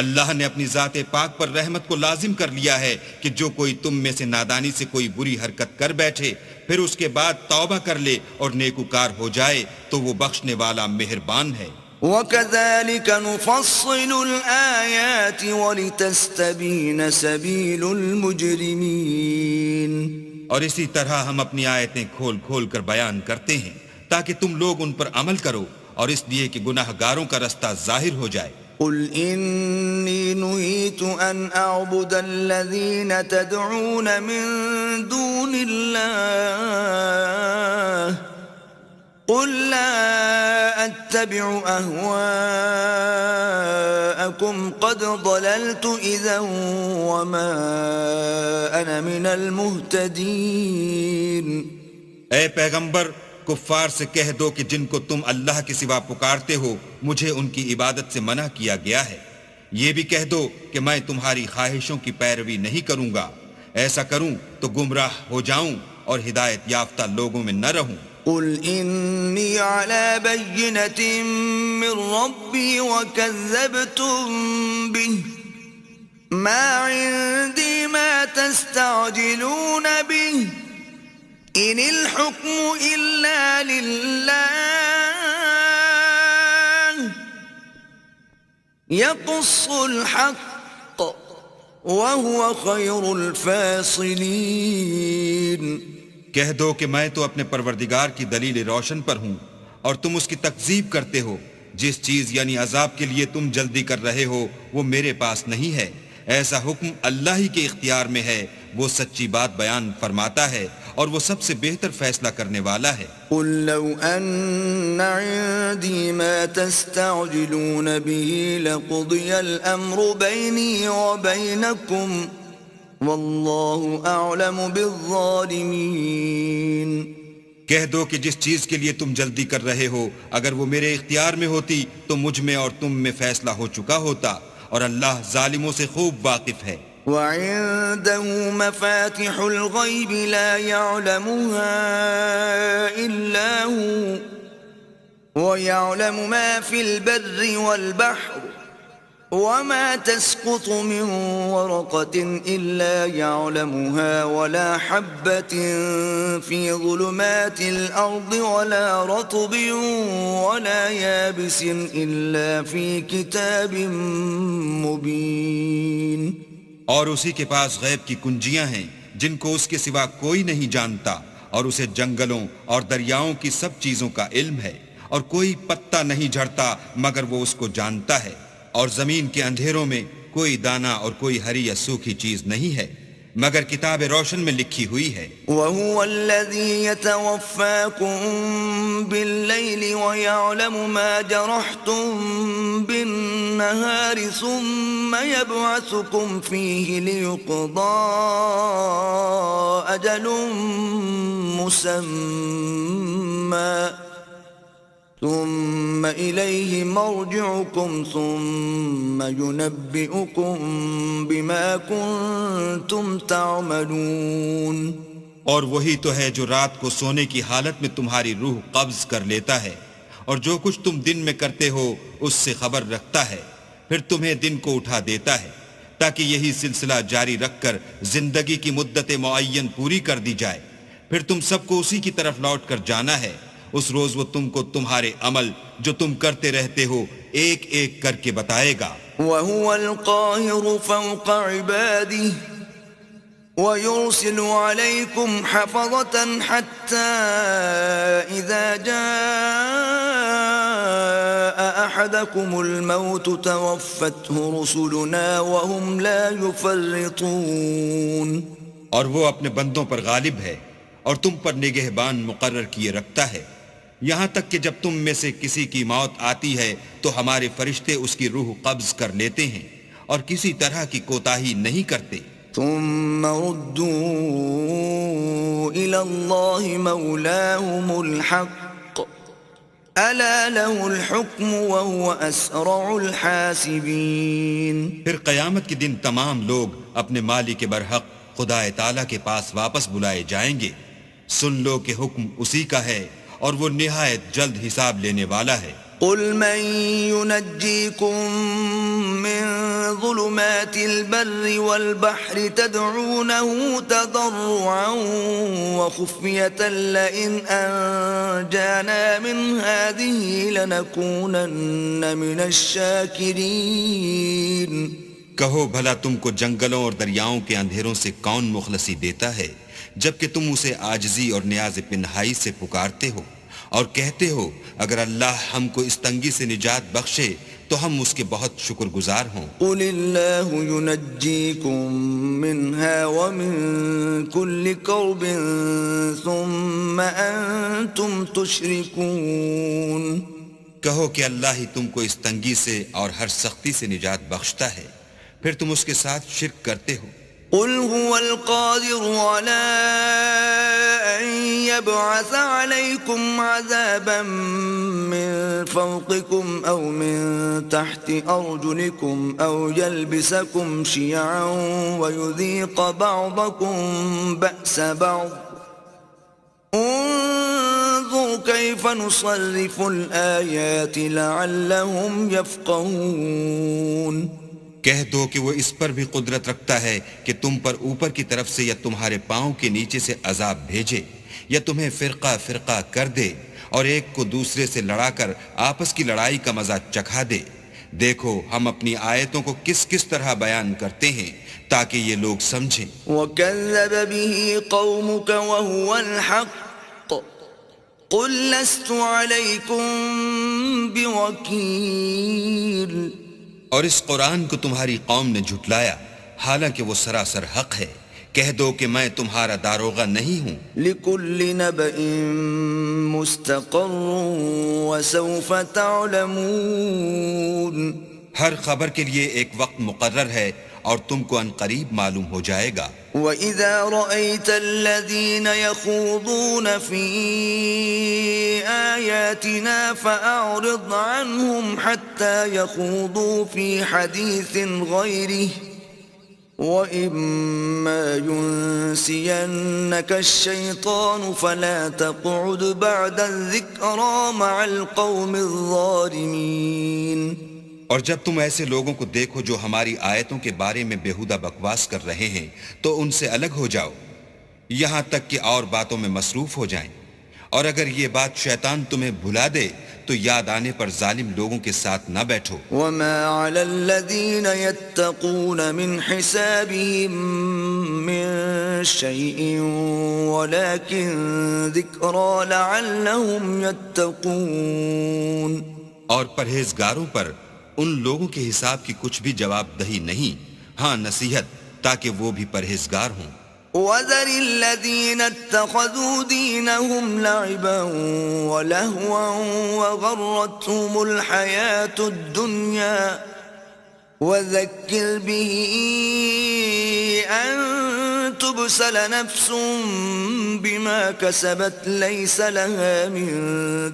اللہ نے اپنی ذات پاک پر رحمت کو لازم کر لیا ہے کہ جو کوئی تم میں سے نادانی سے کوئی بری حرکت کر بیٹھے پھر اس کے بعد توبہ کر لے اور نیکوکار ہو جائے تو وہ بخشنے والا مہربان ہے۔ وَكَذَلِكَ نُفَصِّلُ الْآيَاتِ وَلِتَسْتَبِينَ سَبِيلُ الْمُجْرِمِينَ۔ اور اسی طرح ہم اپنی آیتیں کھول کھول کر بیان کرتے ہیں تاکہ تم لوگ ان پر عمل کرو، اور اس لیے کہ گناہ گاروں کا رستہ ظاہر ہو جائے۔ قل إني نهيت أن أعبد الذين تدعون من دون الله قل لا أتبع أهواءكم قد ضللت إذا وما أنا من المهتدين۔ اے پیغمبر کفار سے کہہ دو کہ جن کو تم اللہ کے سوا پکارتے ہو مجھے ان کی عبادت سے منع کیا گیا ہے، یہ بھی کہہ دو کہ میں تمہاری خواہشوں کی پیروی نہیں کروں گا، ایسا کروں تو گمراہ ہو جاؤں اور ہدایت یافتہ لوگوں میں نہ رہوں۔ قل إني على بينة من ربي وكذبتم به ما عندي ما تستعجلون به إن الحكم إلا لله يقص الحق وهو خير الفاصلين۔ کہہ دو کہ میں تو اپنے پروردگار کی دلیل روشن پر ہوں اور تم اس کی تکذیب کرتے ہو، جس چیز یعنی عذاب کے لیے تم جلدی کر رہے ہو وہ میرے پاس نہیں ہے، ایسا حکم اللہ ہی کے اختیار میں ہے، وہ سچی بات بیان فرماتا ہے اور وہ سب سے بہتر فیصلہ کرنے والا ہے۔ قل لو أن عندي ما تستعجلون به لقضي الأمر بيني وبينكم والله أعلم بالظالمين۔ کہہ دو کہ جس چیز کے لیے تم جلدی کر رہے ہو اگر وہ میرے اختیار میں ہوتی تو مجھ میں اور تم میں فیصلہ ہو چکا ہوتا، اور اللہ ظالموں سے خوب واقف ہے۔ وعنده مفاتح الغيب لا يعلمها إلا هو ويعلم ما في البر والبحر وما تسقط من ورقة إلا يعلمها ولا حبة في ظلمات الأرض ولا رطب ولا يابس إلا في كتاب مبين۔ اور اسی کے پاس غیب کی کنجیاں ہیں جن کو اس کے سوا کوئی نہیں جانتا، اور اسے جنگلوں اور دریاؤں کی سب چیزوں کا علم ہے، اور کوئی پتا نہیں جھڑتا مگر وہ اس کو جانتا ہے، اور زمین کے اندھیروں میں کوئی دانہ اور کوئی ہری یا سوکھی چیز نہیں ہے مگر کتاب روشن میں لکھی ہوئی ہے۔ وَهُوَ الَّذِي يَتَوَفَّاكُم بِاللَّيْلِ وَيَعْلَمُ مَا جَرَحْتُم بِالنَّهَارِ ثُمَّ يَبْعَثُكُمْ فِيهِ لِيُقْضَىٰ أَجَلٌ مُّسَمًّى ثم إليه مرجعكم ثم ينبئكم بما كنتم تعملون۔ اور وہی تو ہے جو رات کو سونے کی حالت میں تمہاری روح قبض کر لیتا ہے، اور جو کچھ تم دن میں کرتے ہو اس سے خبر رکھتا ہے، پھر تمہیں دن کو اٹھا دیتا ہے تاکہ یہی سلسلہ جاری رکھ کر زندگی کی مدت معین پوری کر دی جائے، پھر تم سب کو اسی کی طرف لوٹ کر جانا ہے۔ اس روز وہ تم کو تمہارے عمل جو تم کرتے رہتے ہو ایک ایک کر کے بتائے گا۔ وَهُوَ الْقَاهِرُ فَوْقَ عِبَادِهِ وَيُرْسِلُ عَلَيْكُمْ حَفَظَةً حَتَّى إِذَا جَاءَ أَحَدَكُمُ الْمَوْتُ تَوَفَّتْهُ رُسُلُنَا وَهُمْ لَا يُفَرِّطُونَ۔ اور وہ اپنے بندوں پر غالب ہے اور تم پر نگہبان مقرر کیے رکھتا ہے، یہاں تک کہ جب تم میں سے کسی کی موت آتی ہے تو ہمارے فرشتے اس کی روح قبض کر لیتے ہیں اور کسی طرح کی کوتاہی نہیں کرتے۔ ثم ردوا إلى الله مولاهم الحق ألا له الحكم وهو أسرع الحاسبين۔ پھر قیامت کے دن تمام لوگ اپنے مالک برحق خدا تعالیٰ کے پاس واپس بلائے جائیں گے۔ سن لو کہ حکم اسی کا ہے اور وہ نہایت جلد حساب لینے والا ہے۔ قل من ينجيكم من ظلمات البر والبحر تدعونه تضرعا وخفية لئن أنجانا من هذه لنكونن من الشاكرين۔ کہو بھلا تم کو جنگلوں اور دریاؤں کے اندھیروں سے کون مخلصی دیتا ہے جبکہ تم اسے عاجزی اور نیاز پنہائی سے پکارتے ہو اور کہتے ہو اگر اللہ ہم کو اس تنگی سے نجات بخشے تو ہم اس کے بہت شکر گزار ہوں۔ قل اللہ ينجيكم منها ومن كل كرب ثم انتم تشركون۔ کہو کہ اللہ ہی تم کو اس تنگی سے اور ہر سختی سے نجات بخشتا ہے، پھر تم اس کے ساتھ شرک کرتے ہو۔ قل هو القادر على أن يبعث عليكم عذابا من فوقكم أو من تحت أرجلكم أو يلبسكم شيعا ويذيق بعضكم بأس بعض انظر كيف نصرف الآيات لعلهم يفقهون۔ کہہ دو کہ وہ اس پر بھی قدرت رکھتا ہے کہ تم پر اوپر کی طرف سے یا تمہارے پاؤں کے نیچے سے عذاب بھیجے یا تمہیں فرقہ فرقہ کر دے اور ایک کو دوسرے سے لڑا کر آپس کی لڑائی کا مزہ چکھا دے۔ دیکھو ہم اپنی آیتوں کو کس کس طرح بیان کرتے ہیں تاکہ یہ لوگ سمجھیں۔ وَكَذَّبَ بِهِ قَوْمُكَ وَهُوَ الْحَقُّ قُلْ لَسْتُ عَلَيْكُمْ بِوَكِيلٍ۔ اور اس قرآن کو تمہاری قوم نے جھٹلایا حالانکہ وہ سراسر حق ہے، کہہ دو کہ میں تمہارا داروغہ نہیں ہوں، لكل نبأ مستقر وسوف تعلمون. ہر خبر کے لیے ایک وقت مقرر ہے اور تم کو ان قریب معلوم ہو جائے گا. وَإِذَا رَأَيْتَ الَّذِينَ يَخُوضُونَ فِي آيَاتِنَا فَأَعْرِضْ عَنْهُمْ حَتَّى يَخُوضُوا فِي حَدِيثٍ غَيْرِهِ وَإِمَّا يُنْسِيَنَّكَ الشَّيْطَانُ فَلَا تَقْعُدْ بَعْدَ الذِّكْرَى مَعَ الْقَوْمِ الظَّالِمِينَ. اور جب تم ایسے لوگوں کو دیکھو جو ہماری آیتوں کے بارے میں بیہودہ بکواس کر رہے ہیں تو ان سے الگ ہو جاؤ یہاں تک کہ اور باتوں میں مصروف ہو جائیں. اور اگر یہ بات شیطان تمہیں بھلا دے تو یاد آنے پر ظالم لوگوں کے ساتھ نہ بیٹھو. وَمَا عَلَى الَّذِينَ يَتَّقُونَ مِنْ حِسَابِهِمْ مِنْ شَيْءٍ وَلَكِنْ ذِكْرَى لَعَلَّهُمْ يَتَّقُونَ. اور پرہیزگاروں پر ان لوگوں کے حساب کی کچھ بھی جواب دہی نہیں، ہاں نصیحت تاکہ وہ بھی پرہیزگار ہوں. وَذَرِ الَّذِينَ اتَّخَذُوا دِينَهُمْ لَعِبًا وَلَهْوًا وَغَرَّتْهُمُ الْحَيَاةُ الدُّنْيَا وَذَكِّرْ بِهِ أَن تُبْسَلَ نَفْسٌ بِمَا كَسَبَتْ لَيْسَ لَهَا مِن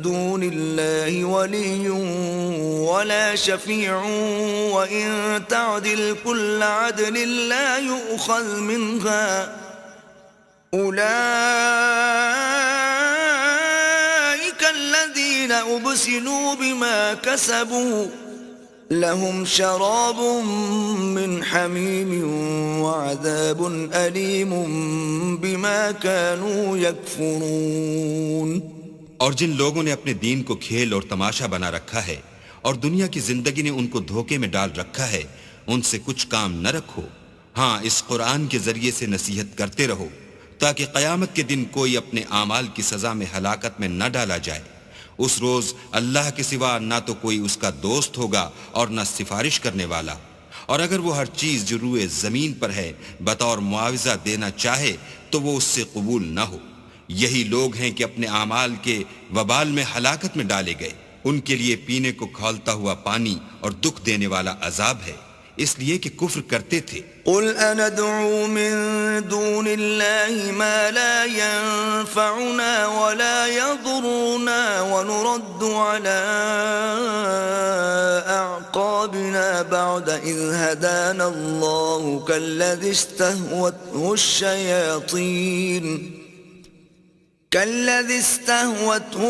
دُونِ اللَّهِ وَلِيٌّ وَلَا شَفِيعٌ وَإِن تَعْدِلْ كُلَّ عَدْلٍ لَّا يُؤْخَذْ مِنْهَا أُولَئِكَ الَّذِينَ أُبْسِلُوا بِمَا كَسَبُوا لهم شراب من حميم وعذاب أليم بما كانوا يكفرون. اور جن لوگوں نے اپنے دین کو کھیل اور تماشا بنا رکھا ہے اور دنیا کی زندگی نے ان کو دھوکے میں ڈال رکھا ہے، ان سے کچھ کام نہ رکھو. ہاں اس قرآن کے ذریعے سے نصیحت کرتے رہو تاکہ قیامت کے دن کوئی اپنے اعمال کی سزا میں ہلاکت میں نہ ڈالا جائے. اس روز اللہ کے سوا نہ تو کوئی اس کا دوست ہوگا اور نہ سفارش کرنے والا. اور اگر وہ ہر چیز جو روئے زمین پر ہے بطور معاوضہ دینا چاہے تو وہ اس سے قبول نہ ہو. یہی لوگ ہیں کہ اپنے اعمال کے وبال میں ہلاکت میں ڈالے گئے. ان کے لیے پینے کو کھولتا ہوا پانی اور دکھ دینے والا عذاب ہے، اس لیے کہ کفر کرتے تھے. قل أندعو من دون الله ما لا ينفعنا ولا يضرنا ونرد على أعقابنا بعد إذ هدانا الله كالذي استهوته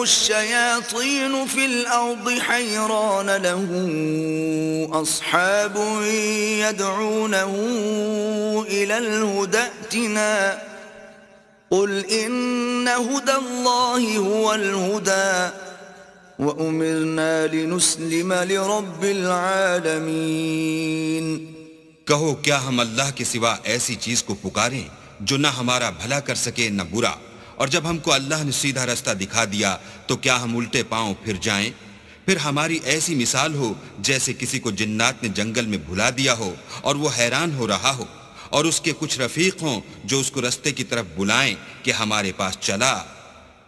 الشياطين في الأرض حيران له أصحاب يدعونه إلى الهدى ائتنا قل إن هدى الله هو الهدى وأمرنا لنسلم لرب العالمين. کہو کیا ہم اللہ کے سوا ایسی چیز کو پکاریں جو نہ ہمارا بھلا کر سکے نہ برا، اور جب ہم کو اللہ نے سیدھا رستہ دکھا دیا تو کیا ہم الٹے پاؤں پھر جائیں؟ پھر ہماری ایسی مثال ہو جیسے کسی کو جنات نے جنگل میں بھلا دیا ہو اور وہ حیران ہو رہا ہو، اور اس کے کچھ رفیق ہوں جو اس کو رستے کی طرف بلائیں کہ ہمارے پاس چلا.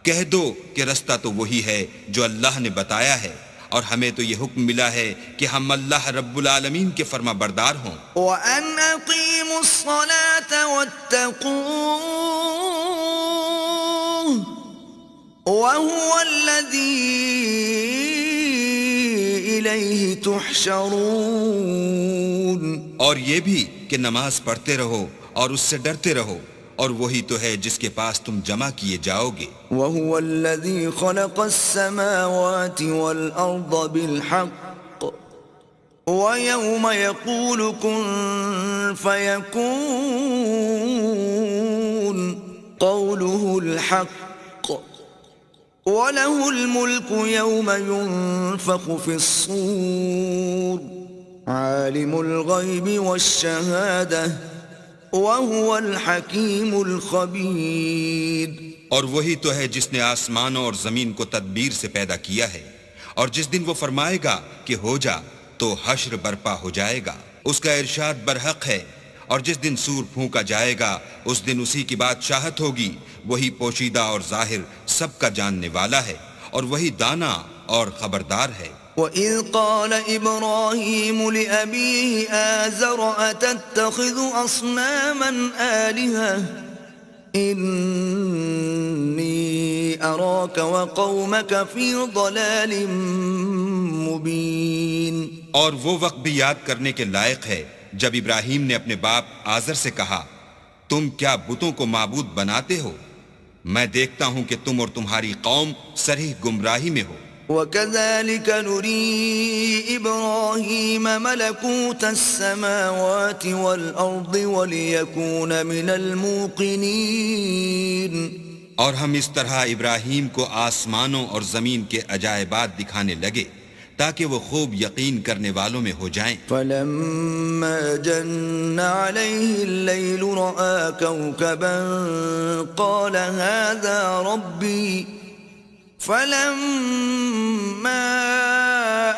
کہہ دو کہ رستہ تو وہی ہے جو اللہ نے بتایا ہے، اور ہمیں تو یہ حکم ملا ہے کہ ہم اللہ رب العالمین کے فرما بردار ہوں. وَأَنْ أَقِيمُوا الصَّلَاةَ وَاتَّقُوهُ وَهُوَ الَّذِي إِلَيْهِ تُحْشَرُونَ. اور یہ بھی کہ نماز پڑھتے رہو اور اس سے ڈرتے رہو، اور وہی تو ہے جس کے پاس تم جمع کیے جاؤ گے. وَهُوَ الَّذِي خَلَقَ السَّمَاوَاتِ وَالْأَرْضَ بِالْحَقِّ وَيَوْمَ يَقُولُ كُن فَيَكُونُ قَوْلُهُ الْحَقُّ وَلَهُ الْمُلْكُ يَوْمَ يُنفَخُ فِي الصُّورِ عَالِمُ الْغَيْبِ وَالشَّهَادَةِ وَهُوَ الْحَكِيمُ الْخَبِيرُ. اور وہی تو ہے جس نے آسمانوں اور زمین کو تدبیر سے پیدا کیا ہے، اور جس دن وہ فرمائے گا کہ ہو جا تو حشر برپا ہو جائے گا. اس کا ارشاد برحق ہے اور جس دن سور پھونکا جائے گا اس دن اسی کی بادشاہت ہوگی، وہی پوشیدہ اور ظاہر سب کا جاننے والا ہے اور وہی دانا اور خبردار ہے۔ وَإِذْ قَالَ إِبْرَاهِيمُ لِأَبِيهِ آزَرَ أَتَتَّخِذُ أَصْنَامًا آلِهَةً إِنِّي أَرَاكَ وَقَوْمَكَ فِي ضَلَالٍ مُبِينٍ۔ اور وہ وقت بھی یاد کرنے کے لائق ہے جب ابراہیم نے اپنے باپ آزر سے کہا، تم کیا بتوں کو معبود بناتے ہو؟ میں دیکھتا ہوں کہ تم اور تمہاری قوم صریح گمراہی میں ہو۔ وَكَذَلِكَ نُرِي إِبْرَاهِيمَ مَلَكُوتَ السَّمَاوَاتِ وَالْأَرْضِ وَلِيَكُونَ مِنَ الْمُوقِنِينَ۔ اور ہم اس طرح ابراہیم کو آسمانوں اور زمین کے عجائبات دکھانے لگے تاکہ وہ خوب یقین کرنے والوں میں ہو جائیں۔ فَلَمَّا جَنَّ عَلَيْهِ اللَّيْلُ رَأَىٰ كَوْكَبًا قَالَ هَٰذَا رَبِّي فَلَمَّا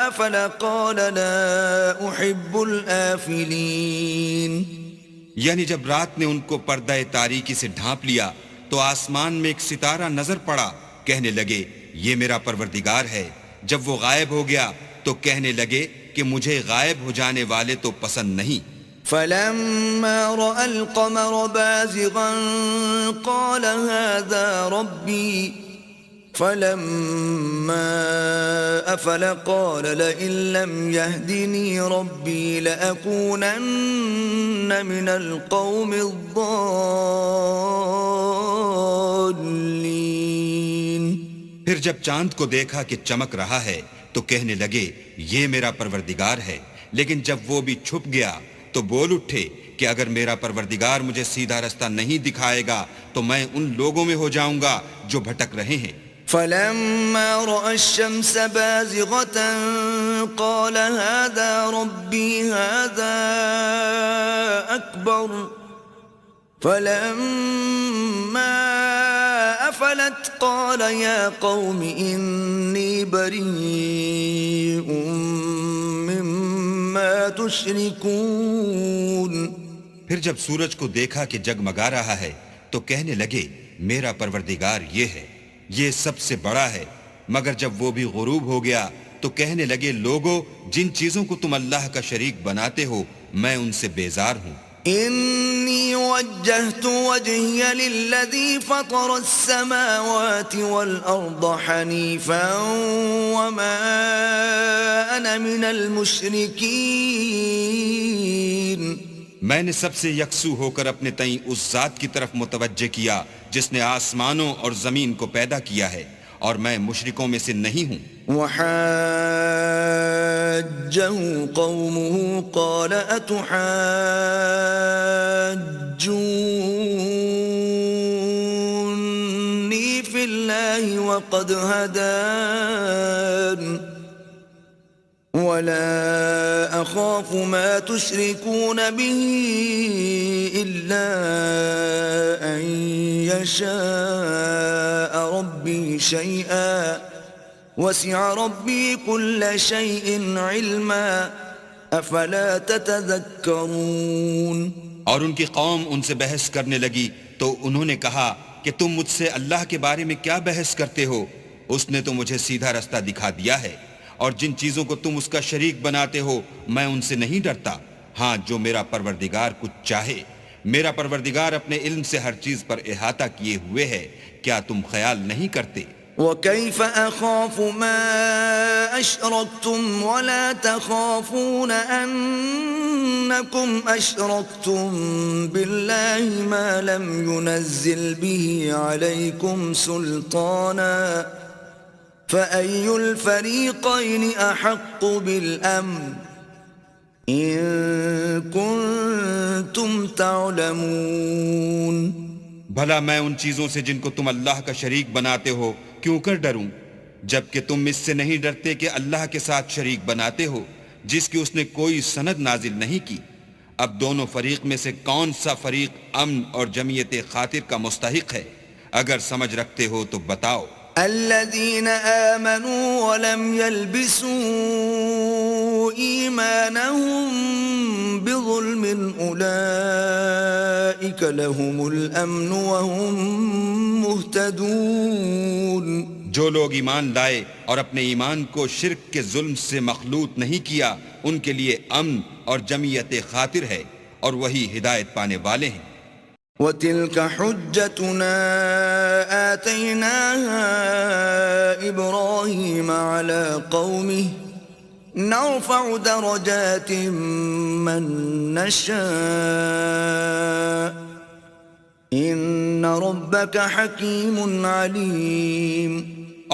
أَفَلَ قَالَ لَا أُحِبُّ الْآفِلِينَ۔ یعنی جب رات نے ان کو پردہ تاریکی سے ڈھانپ لیا تو آسمان میں ایک ستارہ نظر پڑا، کہنے لگے یہ میرا پروردگار ہے۔ جب وہ غائب ہو گیا تو کہنے لگے کہ مجھے غائب ہو جانے والے تو پسند نہیں۔ فَلَمَّا رَأَى الْقَمَرَ بَازِغًا قَالَ هَٰذَا رَبِّي فَلَمَّا أَفَلَ قَالَ لَئِن لَّمْ يَهْدِنِي رَبِّي لَأَكُونَنَّ مِنَ الْقَوْمِ الضَّالِّينَ۔ پھر جب چاند کو دیکھا کہ چمک رہا ہے تو کہنے لگے یہ میرا پروردگار ہے، لیکن جب وہ بھی چھپ گیا تو بول اٹھے کہ اگر میرا پروردگار مجھے سیدھا رستہ نہیں دکھائے گا تو میں ان لوگوں میں ہو جاؤں گا جو بھٹک رہے ہیں۔ فَلَمَّا رَأَى الشَّمْسَ بَازِغَةً قَالَ هَٰذَا رَبِّي هَٰذَا أَكْبَرُ فَلَمَّا أَفَلَتْ قَالَ يَا قَوْمِ إِنِّي بَرِيءٌ مِّمَّا تُشْرِكُونَ۔ پھر جب سورج کو دیکھا کہ جگمگا رہا ہے تو کہنے لگے میرا پروردگار یہ ہے، یہ سب سے بڑا ہے۔ مگر جب وہ بھی غروب ہو گیا تو کہنے لگے لوگو جن چیزوں کو تم اللہ کا شریک بناتے ہو میں ان سے بیزار ہوں۔ إِنِّي وَجَّهْتُ وَجْهِيَ لِلَّذِي فَطَرَ السَّمَاوَاتِ وَالْأَرْضَ حَنِيفًا وَمَا أَنَا مِنَ الْمُشْرِكِينَ۔ میں نے سب سے یکسو ہو کر اپنے تئیں اس ذات کی طرف متوجہ کیا جس نے آسمانوں اور زمین کو پیدا کیا ہے، اور میں مشرکوں میں سے نہیں ہوں۔ وَحَاجَّهُ قَوْمُهُ قَالَ أَتُحَاجُّونِّي فِي اللَّهِ وَقَدْ هَدَانِ وَلَا أَخَافُ مَا تُشْرِكُونَ بِهِ إِلَّا أَن يَشَاءَ رَبِّي شَيْئًا وَسِعَ رَبِّي كُلَّ شَيْءٍ عِلْمًا أَفَلَا تَتَذَكَّرُونَ۔ اور ان کی قوم ان سے بحث کرنے لگی تو انہوں نے کہا کہ تم مجھ سے اللہ کے بارے میں کیا بحث کرتے ہو؟ اس نے تو مجھے سیدھا رستہ دکھا دیا ہے، اور جن چیزوں کو تم اس کا شریک بناتے ہو میں ان سے نہیں ڈرتا۔ ہاں جو میرا پروردگار کچھ چاہے، میرا پروردگار اپنے علم سے ہر چیز پر احاطہ کیے ہوئے ہے، کیا تم خیال نہیں کرتے؟ وَكَيْفَ أَخَافُ مَا أَشْرَكْتُمْ وَلَا تَخَافُونَ أَنَّكُمْ أَشْرَكْتُمْ بِاللَّهِ مَا لَمْ يُنَزِّلْ بِهِ عَلَيْكُمْ سُلْطَانًا فَأَيُّ الْفَرِيقَيْنِ أَحَقُّ بِالْأَمْنِ إِن كُنتُمْ تَعْلَمُونَ۔ بھلا میں ان چیزوں سے جن کو تم اللہ کا شریک بناتے ہو کیوں کر ڈروں، جبکہ تم اس سے نہیں ڈرتے کہ اللہ کے ساتھ شریک بناتے ہو جس کی اس نے کوئی سند نازل نہیں کی۔ اب دونوں فریق میں سے کون سا فریق امن اور جمعیت خاطر کا مستحق ہے؟ اگر سمجھ رکھتے ہو تو بتاؤ۔ الذين آمنوا ولم يلبسوا إيمانهم بظلم أولئك أولئك لهم الأمن وهم مهتدون. جو لوگ ایمان لائے اور اپنے ایمان کو شرک کے ظلم سے مخلوط نہیں کیا ان کے لیے امن اور جمعیت خاطر ہے اور وہی ہدایت پانے والے ہیں. وَتِلْكَ حُجَّتُنَا آتَيْنَاهَا إِبْرَاهِيمَ عَلَى قَوْمِهِ نَرْفَعُ دَرَجَاتٍ مَّن نَّشَاءُ إِنَّ رَبَّكَ حَكِيمٌ عَلِيمٌ.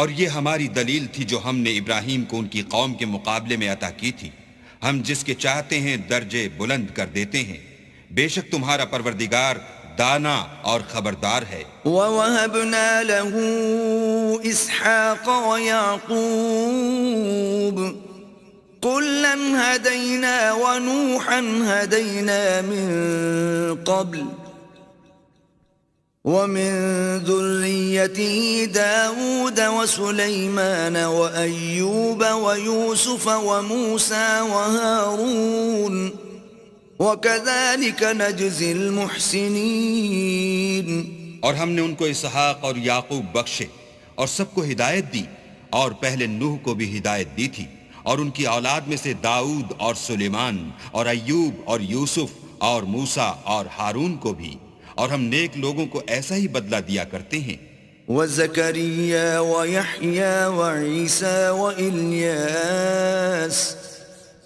اور یہ ہماری دلیل تھی جو ہم نے ابراہیم کو ان کی قوم کے مقابلے میں عطا کی تھی. ہم جس کے چاہتے ہیں درجے بلند کر دیتے ہیں. بے شک تمہارا پروردگار دانا اور خبردار ہے. وَوَهَبْنَا لَهُ إِسْحَاقَ وَيَعْقُوبَ كُلًّا هَدَيْنَا وَنُوحًا هَدَيْنَا مِن قَبْلُ وَمِن ذُرِّيَّتِهِ دَاوُودَ وَسُلَيْمَانَ وَأَيُّوبَ وَيُوسُفَ وَمُوسَى وَهَارُونَ وَكَذَلِكَ نَجْزِي الْمُحْسِنِينَ. اور ہم نے ان کو اسحاق اور یعقوب بخشے اور سب کو ہدایت دی اور پہلے نوح کو بھی ہدایت دی تھی اور ان کی اولاد میں سے داؤد اور سلیمان اور ایوب اور یوسف اور موسیٰ اور ہارون کو بھی. اور ہم نیک لوگوں کو ایسا ہی بدلہ دیا کرتے ہیں. وَزَكَرِيَّا وَيَحْيَا وَعِيسَى وَإِلْيَاسَ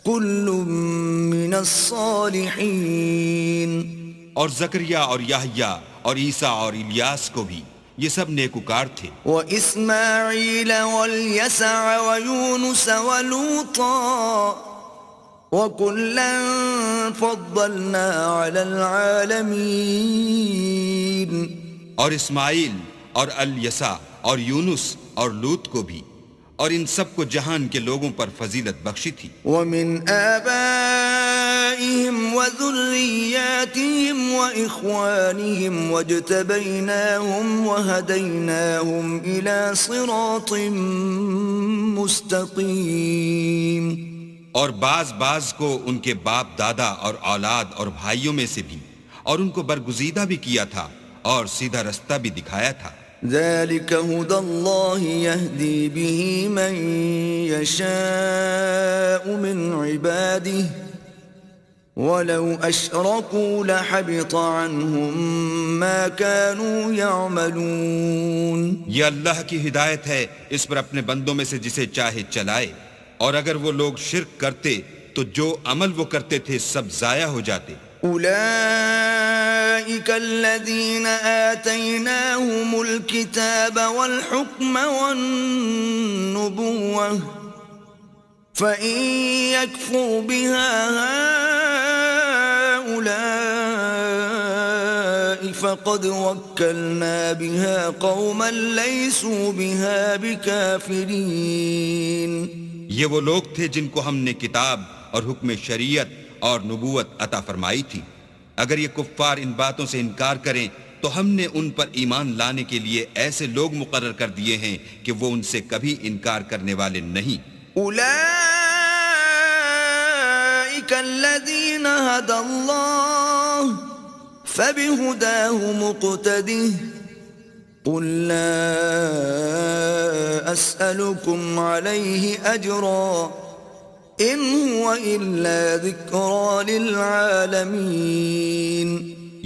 كُلٌّ مِّنَ الصَّالِحِينَ. اور زکریا اور یحییٰ اور عیسیٰ اور الیاس کو بھی یہ سب نیکوکار تھے. وَإِسْمَاعِيلَ وَالْيَسَعَ وَيُونُسَ وَلُوطًا وَكُلًّا فَضَّلْنَا عَلَى الْعَالَمِينَ. اور اسماعیل اور الیسع اور یونس اور لوط کو بھی اور ان سب کو جہان کے لوگوں پر فضیلت بخشی تھی. وَمِنْ آبَائِهِمْ وَذُرِّيَّاتِهِمْ وَإِخْوَانِهِمْ وَاجْتَبَيْنَاهُمْ وَهَدَيْنَاهُمْ إِلَى صِرَاطٍ مُسْتَقِيمٍ. اور بعض کو ان کے باپ دادا اور اولاد اور بھائیوں میں سے بھی اور ان کو برگزیدہ بھی کیا تھا اور سیدھا رستہ بھی دکھایا تھا. ذَلِكَ هُدَى اللَّهِ يَهْدِي بِهِ مَن يَشَاءُ مِنْ عِبَادِهِ وَلَوْ أَشْرَكُوا لَحَبِطَ عَنْهُمْ مَا كَانُوا يَعْمَلُونَ. یہ اللہ کی ہدایت ہے اس پر اپنے بندوں میں سے جسے چاہے چلائے اور اگر وہ لوگ شرک کرتے تو جو عمل وہ کرتے تھے سب ضائع ہو جاتے. أولئك الذين آتيناهم الكتاب والحكم والنبوة فإن يكفر بها هؤلاء فقد وكلنا بها قوما ليسوا بها بكافرين. یہ وہ لوگ تھے جن کو ہم نے کتاب اور حکم شریعت اور نبوت عطا فرمائی تھی. اگر یہ کفار ان باتوں سے انکار کریں تو ہم نے ان پر ایمان لانے کے لیے ایسے لوگ مقرر کر دیے ہیں کہ وہ ان سے کبھی انکار کرنے والے نہیں. اولئک الذین ھدی اللہ فبہداہ مقتدہ قل لا اسألکم علیہ اجرا ان هو الا ذکرى للعالمین.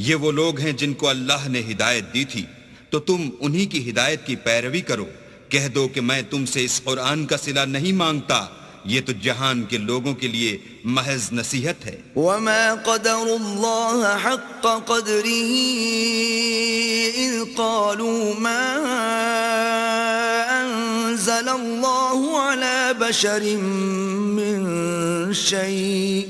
یہ وہ لوگ ہیں جن کو اللہ نے ہدایت دی تھی تو تم انہی کی ہدایت کی پیروی کرو. کہہ دو کہ میں تم سے اس قرآن کا صلہ نہیں مانگتا، یہ تو جہان کے لوگوں کے لیے محض نصیحت ہے. وما قدر اللہ حق قدره اذ قالوا ما انزل اللہ على بشر من شيء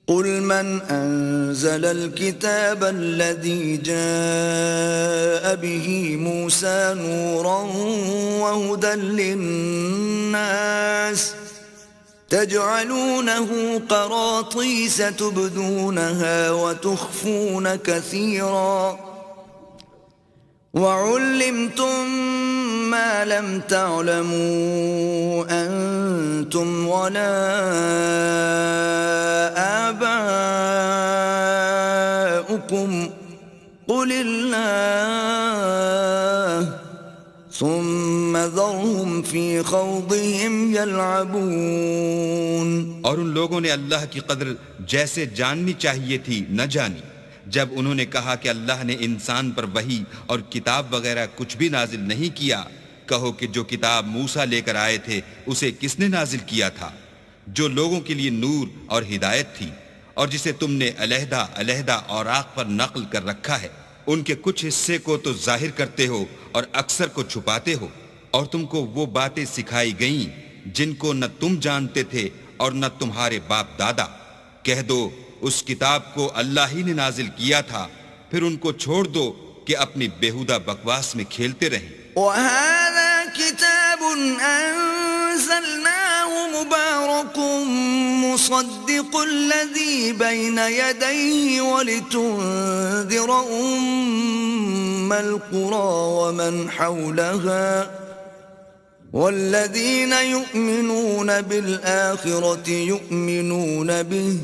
قل من انزل الكتاب الذي جاء به موسى نورا وهدى للناس تجعلونه قراطيس تبدونها وتخفون كثيرا وعلمتم ما لم تعلموا أنتم ولا آباؤكم قل الله ثم ذرهم في خوضهم يلعبون. اور ان لوگوں نے اللہ کی قدر جیسے جاننی چاہیے تھی نہ جانی جب انہوں نے کہا کہ اللہ نے انسان پر وحی اور کتاب وغیرہ کچھ بھی نازل نہیں کیا. کہو کہ جو کتاب موسیٰ لے کر آئے تھے اسے کس نے نازل کیا تھا؟ جو لوگوں کے لیے نور اور ہدایت تھی، اور جسے تم نے علیحدہ علیحدہ اوراق پر نقل کر رکھا ہے. ان کے کچھ حصے کو تو ظاہر کرتے ہو اور اکثر کو چھپاتے ہو. اور تم کو وہ باتیں سکھائی گئیں جن کو نہ تم جانتے تھے اور نہ تمہارے باپ دادا. کہہ دو اس کتاب کو اللہ ہی نے نازل کیا تھا، پھر ان کو چھوڑ دو کہ اپنی بیہودہ بکواس میں کھیلتے رہیں. وَهَذَا كِتَابٌ أَنزَلْنَاهُ مُبَارَكٌ مُصَدِّقُ الَّذِي بَيْنَ يَدَيْهِ وَلِتُنذِرَ أُمَّ الْقُرَى وَمَنْ حَوْلَهَا وَالَّذِينَ يُؤْمِنُونَ بِالْآخِرَةِ يُؤْمِنُونَ بِهِ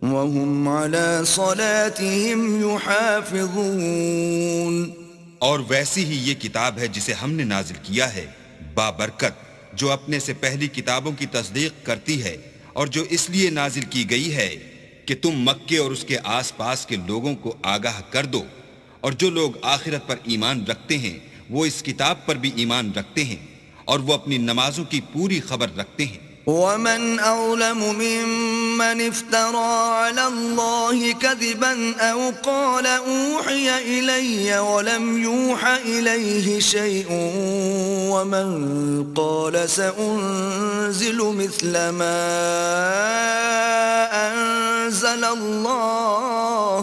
وَهُمْ عَلَى صَلَاتِهِمْ يُحَافِظُونَ. اور ویسی ہی یہ کتاب ہے جسے ہم نے نازل کیا ہے بابرکت، جو اپنے سے پہلی کتابوں کی تصدیق کرتی ہے، اور جو اس لیے نازل کی گئی ہے کہ تم مکے اور اس کے آس پاس کے لوگوں کو آگاہ کر دو. اور جو لوگ آخرت پر ایمان رکھتے ہیں وہ اس کتاب پر بھی ایمان رکھتے ہیں، اور وہ اپنی نمازوں کی پوری خبر رکھتے ہیں. وَمَنْ أَظْلَمُ مِمَّنِ افْتَرَى عَلَى اللَّهِ كَذِبًا أَوْ قَالَ أُوحِيَ إِلَيَّ وَلَمْ يُوحَ إِلَيْهِ شَيْءٌ وَمَنْ قَالَ سَأُنْزِلُ مِثْلَ مَا أَنزَلَ اللَّهُ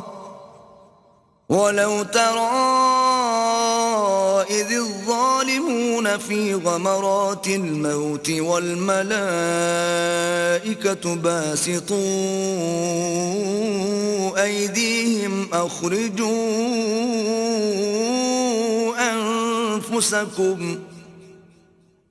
وَلَوْ تَرَى إِذِ الظَّالِمُونَ فِي غَمَرَاتِ الْمَوْتِ وَالْمَلَائِكَةُ بَاسِطُو أَيْدِيهِمْ أَخْرِجُوا أَنفُسَكُمْ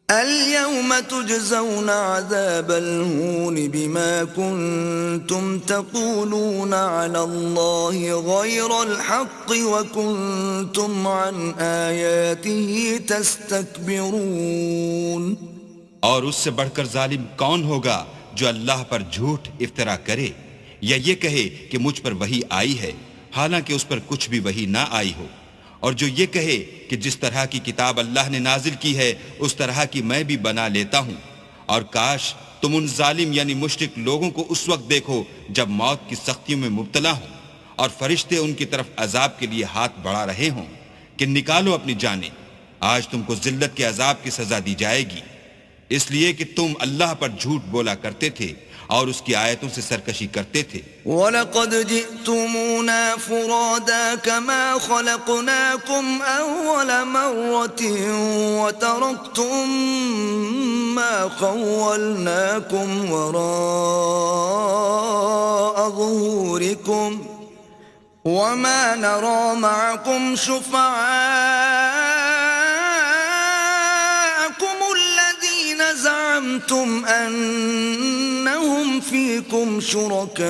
الْيَوْمَ تُجْزَوْنَ عَذَابَ الْهُونِ بِمَا كُنْتُمْ تَقُولُونَ عَلَى اللَّهِ غَيْرَ الْحَقِّ وَكُنْتُمْ عَنْ آيَاتِهِ تَسْتَكْبِرُونَ. اور اس سے بڑھ کر ظالم کون ہوگا جو اللہ پر جھوٹ افطرا کرے یا یہ کہے کہ مجھ پر وحی آئی ہے حالانکہ اس پر کچھ بھی وحی نہ آئی ہو، اور جو یہ کہے کہ جس طرح کی کتاب اللہ نے نازل کی ہے اس طرح کی میں بھی بنا لیتا ہوں. اور کاش تم ان ظالم یعنی مشرک لوگوں کو اس وقت دیکھو جب موت کی سختیوں میں مبتلا ہوں اور فرشتے ان کی طرف عذاب کے لیے ہاتھ بڑھا رہے ہوں کہ نکالو اپنی جانیں، آج تم کو ذلت کے عذاب کی سزا دی جائے گی، اس لیے کہ تم اللہ پر جھوٹ بولا کرتے تھے اور اس کی آیتوں سے سرکشی کرتے تھے. وَلَقَدْ جِئْتُمُونَا فُرَادَى كَمَا خَلَقْنَاكُمْ أَوَّلَ مَرَّةٍ وَتَرَكْتُمْ مَا خَوَّلْنَاكُمْ وَرَاءَ ظُهُورِكُمْ وَمَا نَرَى مَعَكُمْ شُفَعَاءَكُمُ الَّذِينَ زَعَمْتُمْ أَنَّهُمْ فِيكُمْ شُرَكَاءُ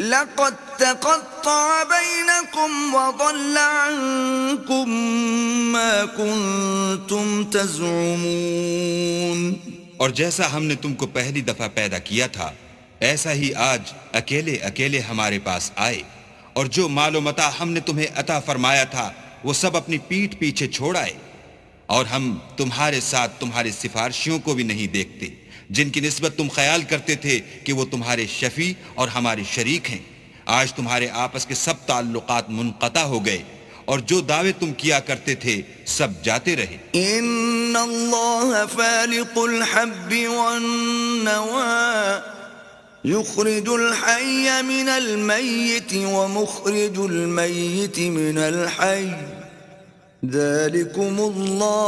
لَقَدْ تَقَطَّعَ بَيْنَكُمْ وَضَلَّ عَنْكُمْ مَا كُنْتُمْ تَزْعُمُونَ. اور جیسا ہم نے تم کو پہلی دفعہ پیدا کیا تھا ایسا ہی آج اکیلے اکیلے ہمارے پاس آئے، اور جو مال و متاع ہم نے تمہیں عطا فرمایا تھا وہ سب اپنی پیٹھ پیچھے چھوڑ آئے، اور ہم تمہارے ساتھ تمہارے سفارشیوں کو بھی نہیں دیکھتے جن کی نسبت تم خیال کرتے تھے کہ وہ تمہارے شفیع اور ہمارے شریک ہیں. آج تمہارے آپس کے سب تعلقات منقطع ہو گئے اور جو دعوے تم کیا کرتے تھے سب جاتے رہے. ان اللہ فالق الحب والنوى يخرج الحي من الميت ومخرج الميت من الحي ذلكم الله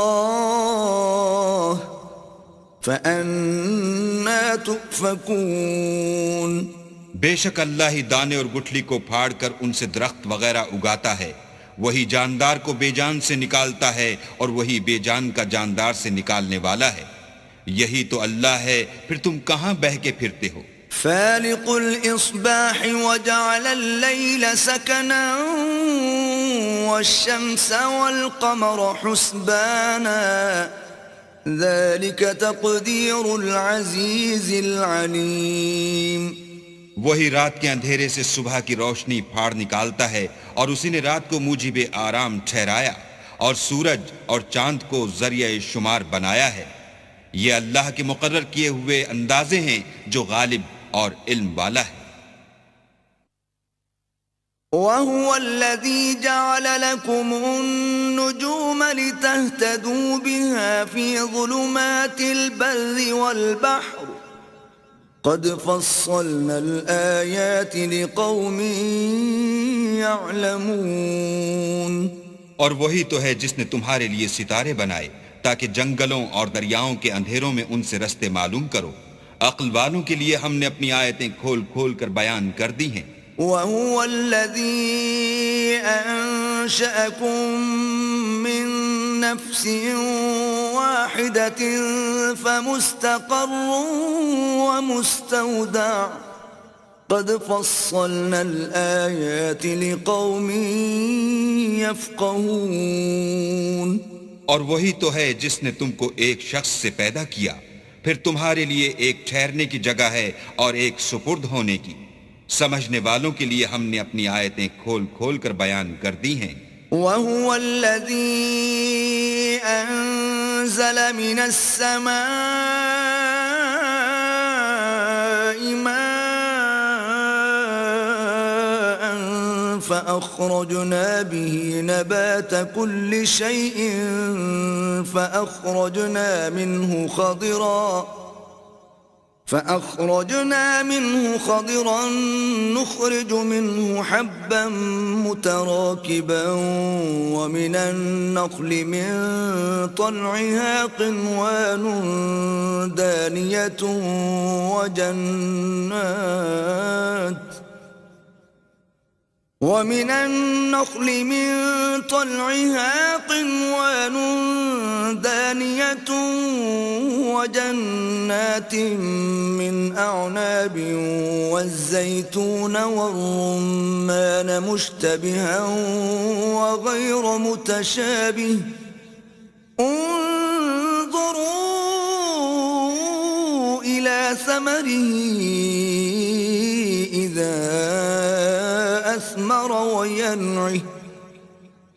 فأنا تؤفكون. بے شک اللہ ہی دانے اور گٹھلی کو پھاڑ کر ان سے درخت وغیرہ اگاتا ہے، وہی جاندار کو بے جان سے نکالتا ہے اور وہی بے جان کا جاندار سے نکالنے والا ہے. یہی تو اللہ ہے، پھر تم کہاں بہہ کے پھرتے ہو؟ فالق الإصباح وجعل الليل سكنا والشمس والقمر حسبانا ذلك تقدير العزيز العليم. وہی رات کے اندھیرے سے صبح کی روشنی پھاڑ نکالتا ہے اور اسی نے رات کو موجب آرام ٹھہرایا اور سورج اور چاند کو ذریعہ شمار بنایا ہے. یہ اللہ کے مقرر کیے ہوئے اندازے ہیں جو غالب اور علم والا ہے. وَهُوَ الَّذِي جَعَلَ لَكُمُ النُّجُومَ لِتَهْتَدُوا بِهَا فِي ظُلُمَاتِ الْبَرِّ وَالْبَحْرِ قَدْ فَصَّلْنَا الْآيَاتِ لِقَوْمٍ يَعْلَمُونَ. اور وہی تو ہے جس نے تمہارے لیے ستارے بنائے تاکہ جنگلوں اور دریاؤں کے اندھیروں میں ان سے رستے معلوم کرو. عقل والوں کے لیے ہم نے اپنی آیتیں کھول کھول کر بیان کر دی ہیں. وَهُوَ الَّذِي أَنشَأَكُم مِّن نَّفْسٍ وَاحِدَةٍ فَمُسْتَقَرٌّ وَمُسْتَوْدَعٌ قَدْ فَصَّلْنَا الْآيَاتِ لِقَوْمٍ يَفْقَهُونَ. اور وہی تو ہے جس نے تم کو ایک شخص سے پیدا کیا، پھر تمہارے لیے ایک ٹھہرنے کی جگہ ہے اور ایک سپرد ہونے کی. سمجھنے والوں کے لیے ہم نے اپنی آیتیں کھول کھول کر بیان کر دی ہیں. وَهُوَ الَّذِي أَنزَلَ مِنَ السَّمَاءِ مَاءً فَأَخْرَجْنَا بِهِ نَبَاتَ كُلِّ شَيْءٍ فأخرجنا منه خضرا نخرج منه حبا متراكبا ومن النخل من طلعها قنوان دانية ومن النخل من طلعها قنوان دانية وجنات من أعناب والزيتون والرمان مشتبها وغير متشابه انظروا إلى ثمره إذا أثمر وينعه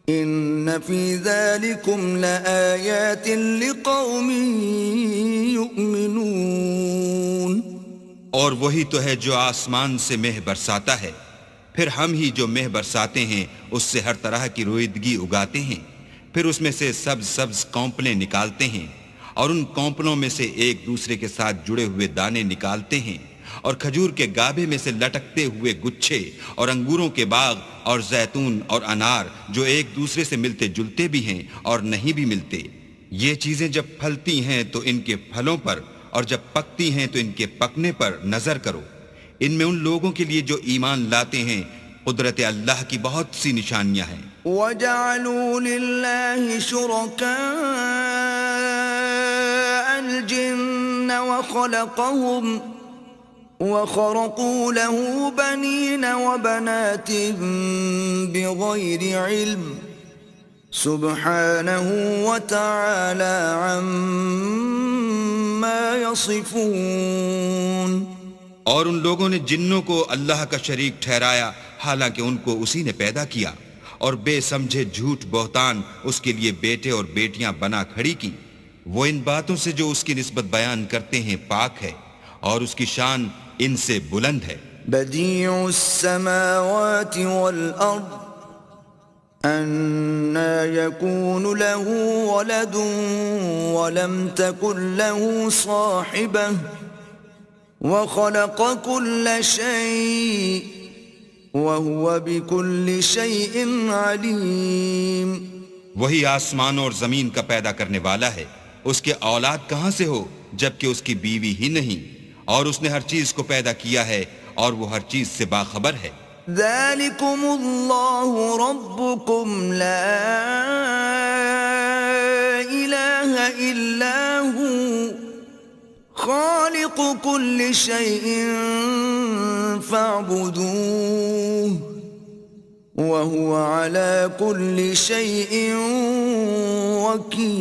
إن في ذلكم لآيات لقوم يؤمنون. اور وہی تو ہے جو آسمان سے مہ برساتا ہے، پھر ہم ہی جو مہ برساتے ہیں اس سے ہر طرح کی رویدگی اگاتے ہیں، پھر اس میں سے سبز سبز کونپلیں نکالتے ہیں اور ان کونپلوں میں سے ایک دوسرے کے ساتھ جڑے ہوئے دانے نکالتے ہیں، اور کھجور کے گابے میں سے لٹکتے ہوئے گچھے اور انگوروں کے باغ اور زیتون اور انار جو ایک دوسرے سے ملتے جلتے بھی ہیں اور نہیں بھی ملتے. یہ چیزیں جب پھلتی ہیں تو ان کے پھلوں پر اور جب پکتی ہیں تو ان کے پکنے پر نظر کرو. ان میں ان لوگوں کے لیے جو ایمان لاتے ہیں قدرت اللہ کی بہت سی نشانیاں ہیں. وَجَعَلُوا لِلَّهِ شُرَكَاءَ الْجِنَّ وَخَرَقُوا لَهُ بَنِينَ وَبَنَاتٍ بِغَيْرِ عِلْمٍ سُبْحَانَهُ وَتَعَالَى عَمَّا يَصِفُونَ. اور ان لوگوں نے جنوں کو اللہ کا شریک ٹھہرایا حالانکہ ان کو اسی نے پیدا کیا، اور بے سمجھے جھوٹ بہتان اس کے لیے بیٹے اور بیٹیاں بنا کھڑی کی. وہ ان باتوں سے جو اس کی نسبت بیان کرتے ہیں پاک ہے، اور اس کی شان ان سے بلند ہے. بدیع السماوات والارض أَنَّى يَكُونُ لَهُ وَلَدٌ وَلَمْ تَكُنْ لَهُ صَاحِبَةٌ وَخَلَقَ كُلَّ شَيْءٍ وَهُوَ بِكُلِّ شَيْءٍ عَلِيمٌ. وہی آسمان اور زمین کا پیدا کرنے والا ہے، اس کے اولاد کہاں سے ہو جبکہ اس کی بیوی ہی نہیں، اور اس نے ہر چیز کو پیدا کیا ہے اور وہ ہر چیز سے باخبر ہے. ذَلِكُمُ اللَّهُ رَبُّكُمْ لَا إِلَٰهَ إِلَّا هُوَ خالق كل شيء فاعبدوه وهو على كل شيء وكيل.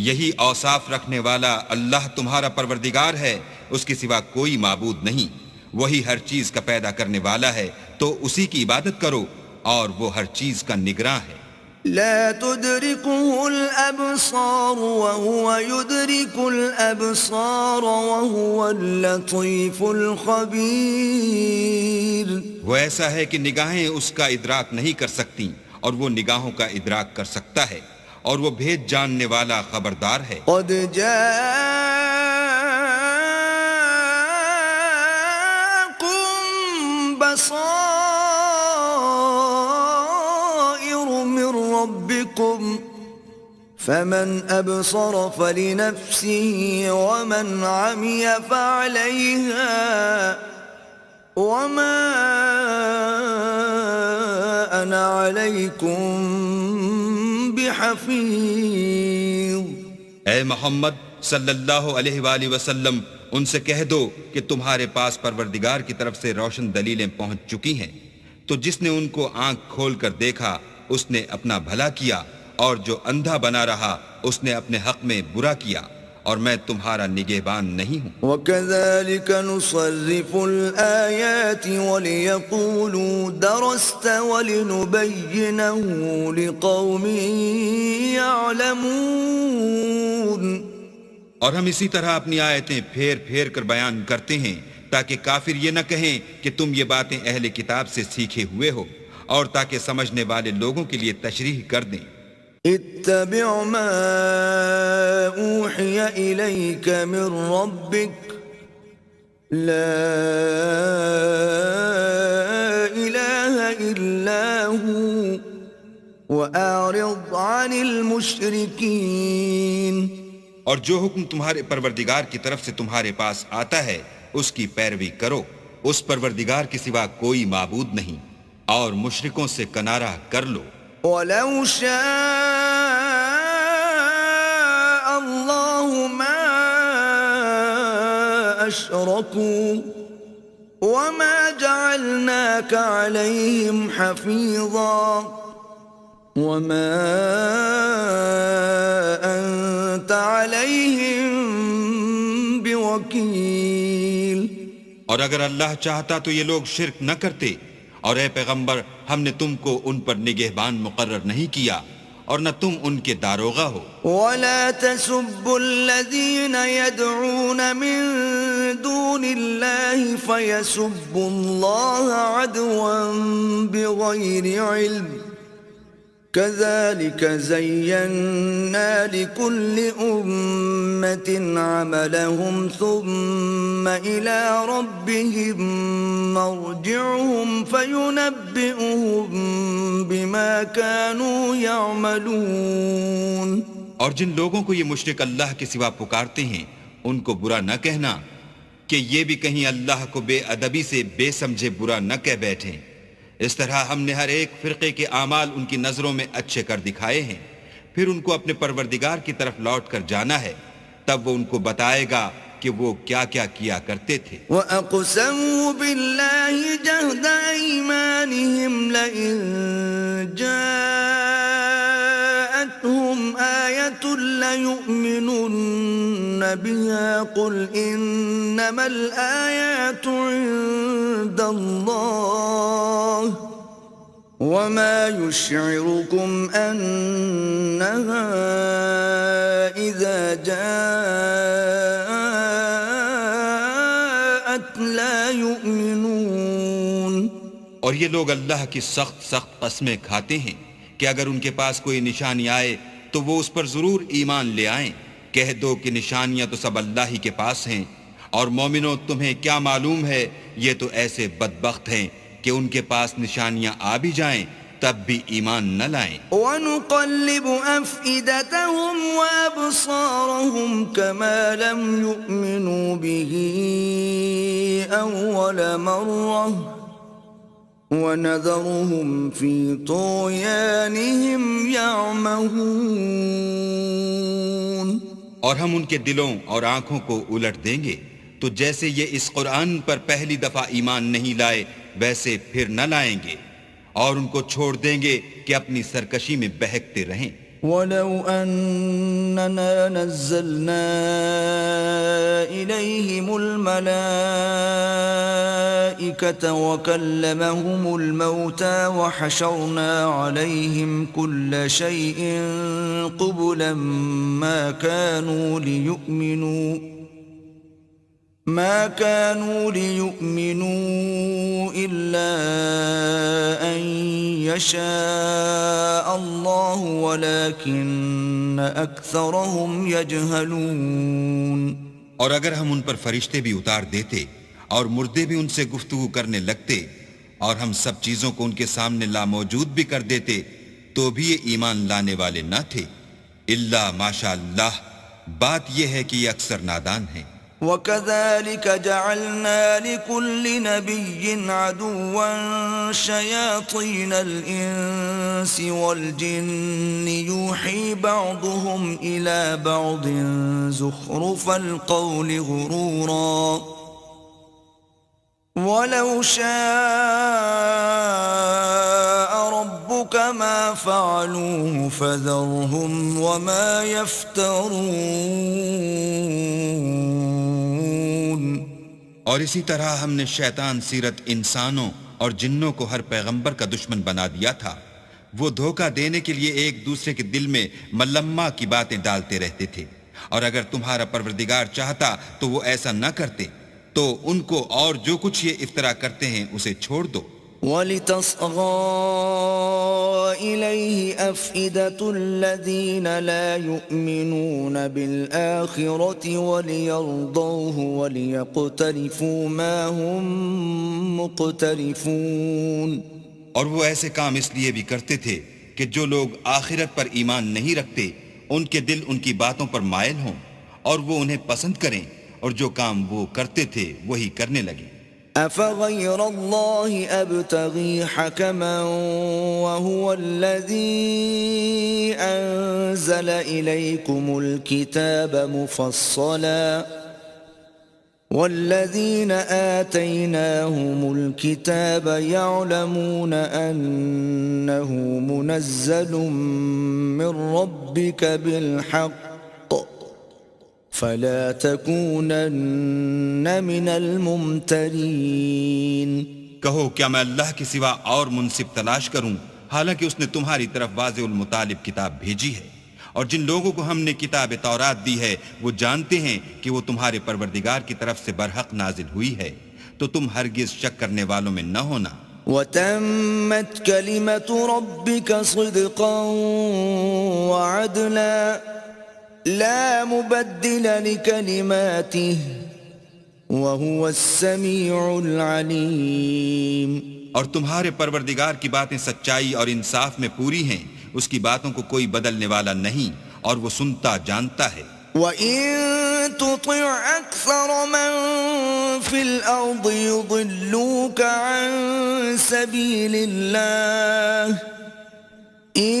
یہی اوصاف رکھنے والا اللہ تمہارا پروردگار ہے، اس کے سوا کوئی معبود نہیں. وہی ہر چیز کا پیدا کرنے والا ہے، تو اسی کی عبادت کرو، اور وہ ہر چیز کا نگراں ہے. لا تدركه الأبصار وهو يدرك الأبصار وهو اللطيف الخبير. وہ ایسا ہے کہ نگاہیں اس کا ادراک نہیں کر سکتی، اور وہ نگاہوں کا ادراک کر سکتا ہے، اور وہ بھید جاننے والا خبردار ہے. قد جاءكم بصائر من ربكم فمن أبصر فلنفسه ومن عمي فعليها وما أنا عليكم بحفيظ. اے محمد صلی اللہ علیہ وآلہ وسلم، ان سے کہہ دو کہ تمہارے پاس پروردگار کی طرف سے روشن دلیلیں پہنچ چکی ہیں، تو جس نے ان کو آنکھ کھول کر دیکھا اس نے اپنا بھلا کیا، اور جو اندھا بنا رہا اس نے اپنے حق میں برا کیا، اور میں تمہارا نگہبان نہیں ہوں. وَكَذَلِكَ نُصَرِّفُ الْآيَاتِ وَلِيَقُولُوا دَرَسْتَ وَلِنُبَيِّنَهُ لِقَوْمٍ يَعْلَمُونَ. اور ہم اسی طرح اپنی آیتیں پھیر پھیر کر بیان کرتے ہیں تاکہ کافر یہ نہ کہیں کہ تم یہ باتیں اہل کتاب سے سیکھے ہوئے ہو، اور تاکہ سمجھنے والے لوگوں کے لیے تشریح کر دیں. اتبع ما اوحی الیک من ربک لا الہ الا ہو واعرض عن المشرکین. اور جو حکم تمہارے پروردگار کی طرف سے تمہارے پاس آتا ہے اس کی پیروی کرو، اس پروردگار کے سوا کوئی معبود نہیں، اور مشرکوں سے کنارہ کر لو. وَلَوْ شَاءَ اللَّهُ مَا أَشْرَكُوا وَمَا جَعَلْنَاكَ عَلَيْهِمْ حَفِيظًا وَمَا أَنْتَ عَلَيْهِمْ بِوَكِيلٍ. اور اگر اللہ چاہتا تو یہ لوگ شرک نہ کرتے، اور اے پیغمبر ہم نے تم کو ان پر نگہبان مقرر نہیں کیا، اور نہ تم ان کے داروغہ ہو. وَلَا تَسُبُّوا الَّذِينَ يَدْعُونَ مِن دُونِ اللَّهِ فَيَسُبُّوا اللَّهَ عَدْوًا بِغَيْرِ عِلْمٍ كَذَلِكَ زَيَّنَّا لِكُلِّ أُمَّةٍ عَمَلَهُمْ ثُمَّ إِلَى رَبِّهِمْ مَرْجِعُهُمْ فَيُنَبِّئُهُم بِمَا كَانُوا يَعْمَلُونَ. اور جن لوگوں کو یہ مشرک اللہ کے سوا پکارتے ہیں ان کو برا نہ کہنا کہ یہ بھی کہیں اللہ کو بے ادبی سے بے سمجھے برا نہ کہہ بیٹھیں. اس طرح ہم نے ہر ایک فرقے کے اعمال ان کی نظروں میں اچھے کر دکھائے ہیں، پھر ان کو اپنے پروردگار کی طرف لوٹ کر جانا ہے، تب وہ ان کو بتائے گا کہ وہ کیا کیا کیا کرتے تھے. وَأَقْسَمُوا بِاللَّهِ جَهْدَ أَيْمَانِهِمْ لَئِن جَاءَتْهُمْ آيَةٌ لَيُؤْمِنُنَّ بِهَا قُلْ إِنَّمَا الْآيَاتُ عِندَ اللَّهِ وَمَا يُشْعِرُكُمْ أَنَّهَا إِذَا جَاءَتْ لَا يُؤْمِنُونَ. اور یہ لوگ اللہ کی سخت قسمیں کھاتے ہیں کہ اگر ان کے پاس کوئی نشانی آئے تو وہ اس پر ضرور ایمان لے آئیں. کہہ دو کہ نشانیاں تو سب اللہ ہی کے پاس ہیں، اور مومنوں تمہیں کیا معلوم ہے، یہ تو ایسے بدبخت ہیں کہ ان کے پاس نشانیاں آ بھی جائیں تب بھی ایمان نہ لائیں. وَنُقَلِّبُ أَفْئِدَتَهُمْ وَأَبْصَارَهُمْ كَمَا لَمْ يُؤْمِنُوا بِهِ أَوَّلَ مَرَّةٍ وَنَذَرُهُمْ فِي طُغْيَانِهِمْ يَعْمَهُونَ. اور ہم ان کے دلوں اور آنکھوں کو الٹ دیں گے تو جیسے یہ اس قرآن پر پہلی دفعہ ایمان نہیں لائے ویسے پھر نہ لائیں گے، اور ان کو چھوڑ دیں گے کہ اپنی سرکشی میں بہکتے رہیں۔ وَلَوْ أَنَّنَا نَزَّلْنَا إِلَيْهِمُ الْمَلَائِكَةَ وَكَلَّمَهُمُ الْمَوْتَى وَحَشَرْنَا عَلَيْهِمْ كُلَّ شَيْءٍ قُبُلًا ما كانوا ليؤمنوا إلا أن يشاء الله ولكن أكثرهم يجهلون۔ اور اگر ہم ان پر فرشتے بھی اتار دیتے اور مردے بھی ان سے گفتگو کرنے لگتے اور ہم سب چیزوں کو ان کے سامنے لاموجود بھی کر دیتے تو بھی یہ ایمان لانے والے نہ تھے، الا ماشاء اللہ، بات یہ ہے کہ یہ اکثر نادان ہیں۔ وَكَذَلِكَ جَعَلْنَا لِكُلِّ نَبِيٍّ عَدُوًّا شَيَاطِينَ الْإِنسِ وَالْجِنِّ يُوحِي بَعْضُهُمْ إِلَى بَعْضٍ زُخْرُفَ الْقَوْلِ غُرُورًا وَلَوْ شَاءَ رَبُّكَ مَا فَعَلُوهُ فَذَرْهُمْ وَمَا يَفْتَرُونَ۔ اور اسی طرح ہم نے شیطان سیرت انسانوں اور جنوں کو ہر پیغمبر کا دشمن بنا دیا تھا، وہ دھوکہ دینے کے لیے ایک دوسرے کے دل میں ملمہ کی باتیں ڈالتے رہتے تھے، اور اگر تمہارا پروردگار چاہتا تو وہ ایسا نہ کرتے، تو ان کو اور جو کچھ یہ افطرا کرتے ہیں اسے چھوڑ دو۔ وَلِتَصْغَىٰ إِلَيْهِ أَفْئِدَةُ الَّذِينَ لَا يُؤْمِنُونَ بِالْآخِرَةِ وَلِيَرْضَوْهُ وَلِيَقْتَرِفُوا مَا هُمْ مُقْتَرِفُونَ۔ اور وہ ایسے کام اس لیے بھی کرتے تھے کہ جو لوگ آخرت پر ایمان نہیں رکھتے ان کے دل ان کی باتوں پر مائل ہوں اور وہ انہیں پسند کریں، اور جو کام وہ کرتے تھے وہی کرنے لگے۔ أَفَغَيْرَ اللَّهِ أَبْتَغِي حَكَمًا وَهُوَ الَّذِي أَنزَلَ إِلَيْكُمُ الْكِتَابَ مُفَصَّلًا وَالَّذِينَ آتَيْنَاهُمُ الْكِتَابَ يَعْلَمُونَ أَنَّهُ مُنَزَّلٌ مِّن رَّبِّكَ بِالْحَقِّ فَلَا تَكُونَنَّ مِنَ الْمُمْتَرِينَ۔ کہو کیا میں اللہ کے سوا اور منصف تلاش کروں، حالانکہ اس نے تمہاری طرف واضح المطالب کتاب بھیجی ہے، اور جن لوگوں کو ہم نے کتاب تورات دی ہے وہ جانتے ہیں کہ وہ تمہارے پروردگار کی طرف سے برحق نازل ہوئی ہے، تو تم ہرگز شک کرنے والوں میں نہ ہونا۔ وَتَمَّتْ كَلِمَةُ رَبِّكَ صِدْقًا وَعَدْلًا لا مبدل لكلماته وهو السميع العليم۔ اور تمہارے پروردگار کی باتیں سچائی اور انصاف میں پوری ہیں، اس کی باتوں کو کوئی بدلنے والا نہیں، اور وہ سنتا جانتا ہے۔ وَإِن تُطِعْ أَكْثَرَ مَن فِي الْأَرْضِ يُضِلُّوكَ عَن سَبِيلِ اللَّهِ إِن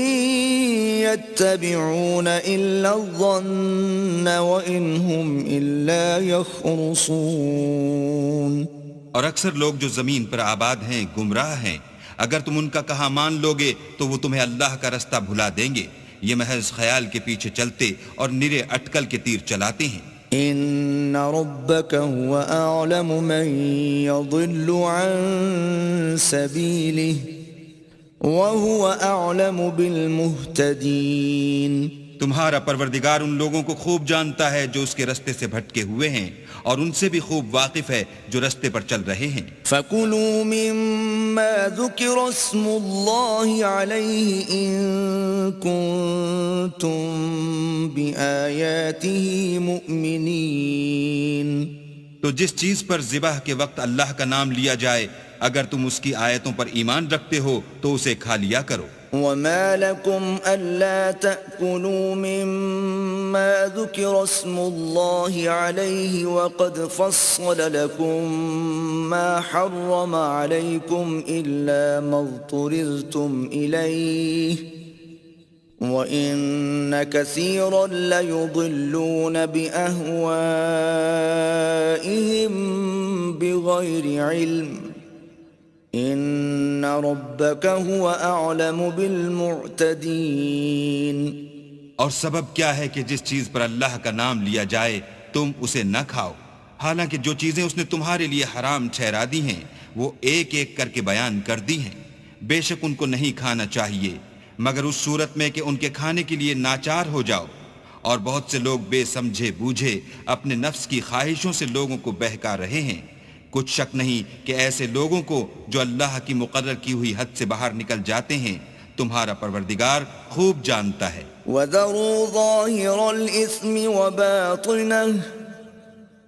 يَتَّبِعُونَ إِلَّا الظَّنَّ وَإِنْ هُمْ إِلَّا يَخْرُصُونَ۔ اور اکثر لوگ جو زمین پر آباد ہیں گمراہ ہیں، اگر تم ان کا کہا مان لوگے تو وہ تمہیں اللہ کا رستہ بھلا دیں گے، یہ محض خیال کے پیچھے چلتے اور نرے اٹکل کے تیر چلاتے ہیں۔ إِنَّ رَبَّكَ هُوَ أَعْلَمُ مَن يَضِلُّ عَن سَبِيلِهِ وَهُوَ أَعْلَمُ بِالْمُهْتَدِينَ۔ تمہارا پروردگار ان لوگوں کو خوب جانتا ہے جو اس کے رستے سے بھٹکے ہوئے ہیں، اور ان سے بھی خوب واقف ہے جو رستے پر چل رہے ہیں۔ فَكُلُوا مِمَّا ذُكِرَ اسْمُ اللَّهِ عَلَيْهِ إِن كُنتُم بِآيَاتِهِ مُؤْمِنِينَ۔ تو جس چیز پر ذبح کے وقت اللہ کا نام لیا جائے، اگر تم اس کی آیتوں پر ایمان رکھتے ہو تو اسے کھا لیا کرو۔ وَمَا لَكُمْ أَلَّا تَأْكُلُوا مِمَّا ذُكِرَ اسْمُ اللَّهِ عَلَيْهِ وَقَدْ فَصَّلَ لَكُم مَّا حَرَّمَ عَلَيْكُمْ إِلَّا مَا اضْطُرِرْتُمْ إِلَيْهِ وَإِنَّ كَثِيرًا لَيُضِلُّونَ بِأَهْوَائِهِمْ بِغَيْرِ عِلْمٍ إِنَّ رَبَّكَ هُوَ أَعْلَمُ بِالْمُعْتَدِينَ۔ اور سبب کیا ہے کہ جس چیز پر اللہ کا نام لیا جائے تم اسے نہ کھاؤ، حالانکہ جو چیزیں اس نے تمہارے لیے حرام ٹھہرا دی ہیں وہ ایک ایک کر کے بیان کر دی ہیں۔ بے شک ان کو نہیں کھانا چاہیے مگر اس صورت میں کہ ان کے کھانے کے لیے ناچار ہو جاؤ، اور بہت سے لوگ بے سمجھے بوجھے اپنے نفس کی خواہشوں سے لوگوں کو بہکا رہے ہیں۔ کچھ شک نہیں کہ ایسے لوگوں کو جو اللہ کی مقرر کی ہوئی حد سے باہر نکل جاتے ہیں تمہارا پروردگار خوب جانتا ہے۔ وَذَرُوا ظَاهِرَ الْإِثْمِ وَبَاطِنَهُ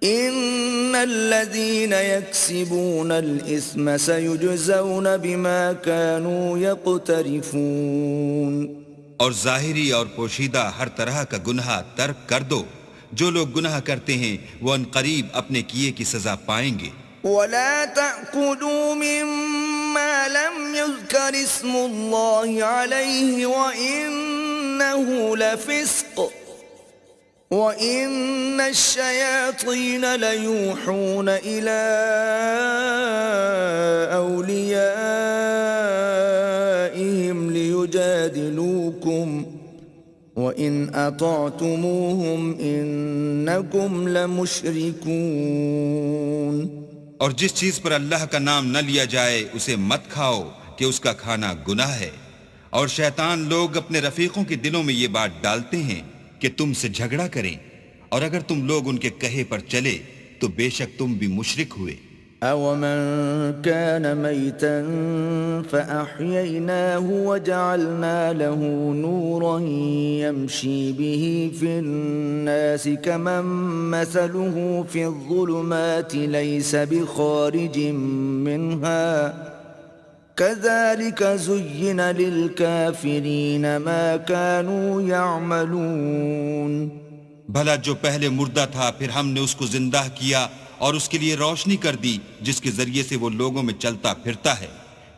إِنَّ الَّذِينَ يَكْسِبُونَ الْإِثْمَ سَيُجْزَوْنَ بِمَا كَانُوا يَقْتَرِفُونَ۔ اور ظاہری اور پوشیدہ ہر طرح کا گناہ ترک کر دو، جو لوگ گناہ کرتے ہیں وہ ان قریب اپنے کیے کی سزا پائیں گے۔ وَلَا تَأْكُلُوا مِمَّا لَمْ يُذْكَرِ اسْمُ اللَّهِ عَلَيْهِ وَإِنَّهُ لَفِسْقٌ وَإِنَّ الشَّيَاطِينَ لَيُوحُونَ إِلَىٰ أَوْلِيَائِهِمْ لِيُجَادِلُوكُمْ وَإِنْ أَطَعْتُمُوهُمْ إِنَّكُمْ لَمُشْرِكُونَ۔ اور جس چیز پر اللہ کا نام نہ لیا جائے اسے مت کھاؤ کہ اس کا کھانا گناہ ہے، اور شیطان لوگ اپنے رفیقوں کے دلوں میں یہ بات ڈالتے ہیں کہ تم سے جھگڑا کریں، اور اگر تم لوگ ان کے کہے پر چلے تو بے شک تم بھی مشرک ہوئے۔ أَوَمَنْ كَانَ مَيْتًا فَأَحْيَيْنَاهُ وَجَعَلْنَا لَهُ نُورًا يَمْشِي بِهِ فِي النَّاسِ كَمَنْ مَثَلُهُ فِي الظُّلُمَاتِ لَيْسَ بِخَارِجٍ مِّنْهَا كَذَلِكَ زُيِّنَ لِلْكَافِرِينَ مَا كَانُوا يَعْمَلُونَ۔ بھلا جو پہلے مردہ تھا پھر ہم نے اس کو زندہ کیا اور اس کے لیے روشنی کر دی جس کے ذریعے سے وہ لوگوں میں چلتا پھرتا ہے،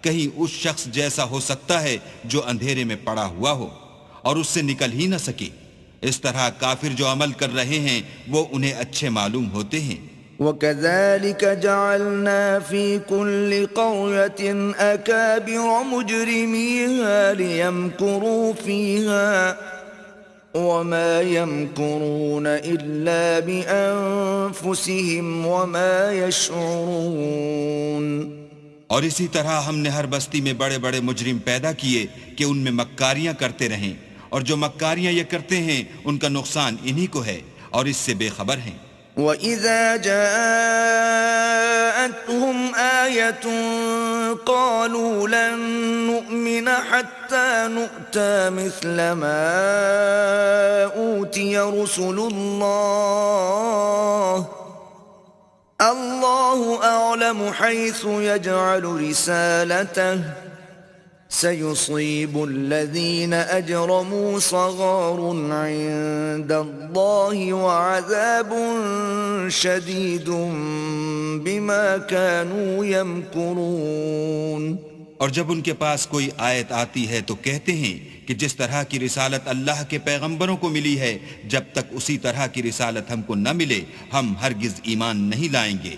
کہیں اس شخص جیسا ہو سکتا ہے جو اندھیرے میں پڑا ہوا ہو اور اس سے نکل ہی نہ سکے۔ اس طرح کافر جو عمل کر رہے ہیں وہ انہیں اچھے معلوم ہوتے ہیں۔ وَكَذَلِكَ جَعَلْنَا فِي كُلِّ قَرْيَةٍ أَكَابِرَ مُجْرِمِيهَا لِيَمْكُرُوا فِيهَا وَمَا يَمْكُرُونَ إِلَّا بِأَنفُسِهِمْ وَمَا يَشْعُرُونَ۔ اور اسی طرح ہم نے ہر بستی میں بڑے بڑے مجرم پیدا کیے کہ ان میں مکاریاں کرتے رہیں، اور جو مکاریاں یہ کرتے ہیں ان کا نقصان انہی کو ہے اور اس سے بے خبر ہیں۔ وَإِذَا جَاءَتْهُمْ آيَةٌ قَالُوا لَن نُّؤْمِنَ حَتَّى نُؤْتَىٰ مِثْلَ مَا أُوتِيَ رُسُلُ اللَّهِ أَعْلَمُ حَيْثُ يَجْعَلُ رِسَالَتَهُ سَيُصِيبُ الَّذِينَ أَجْرَمُوا صَغَارٌ عِندَ اللَّهِ وَعَذَابٌ شَدِيدٌ بِمَا كَانُوا يَمْكُرُونَ۔ اور جب ان کے پاس کوئی آیت آتی ہے تو کہتے ہیں کہ جس طرح کی رسالت اللہ کے پیغمبروں کو ملی ہے جب تک اسی طرح کی رسالت ہم کو نہ ملے ہم ہرگز ایمان نہیں لائیں گے۔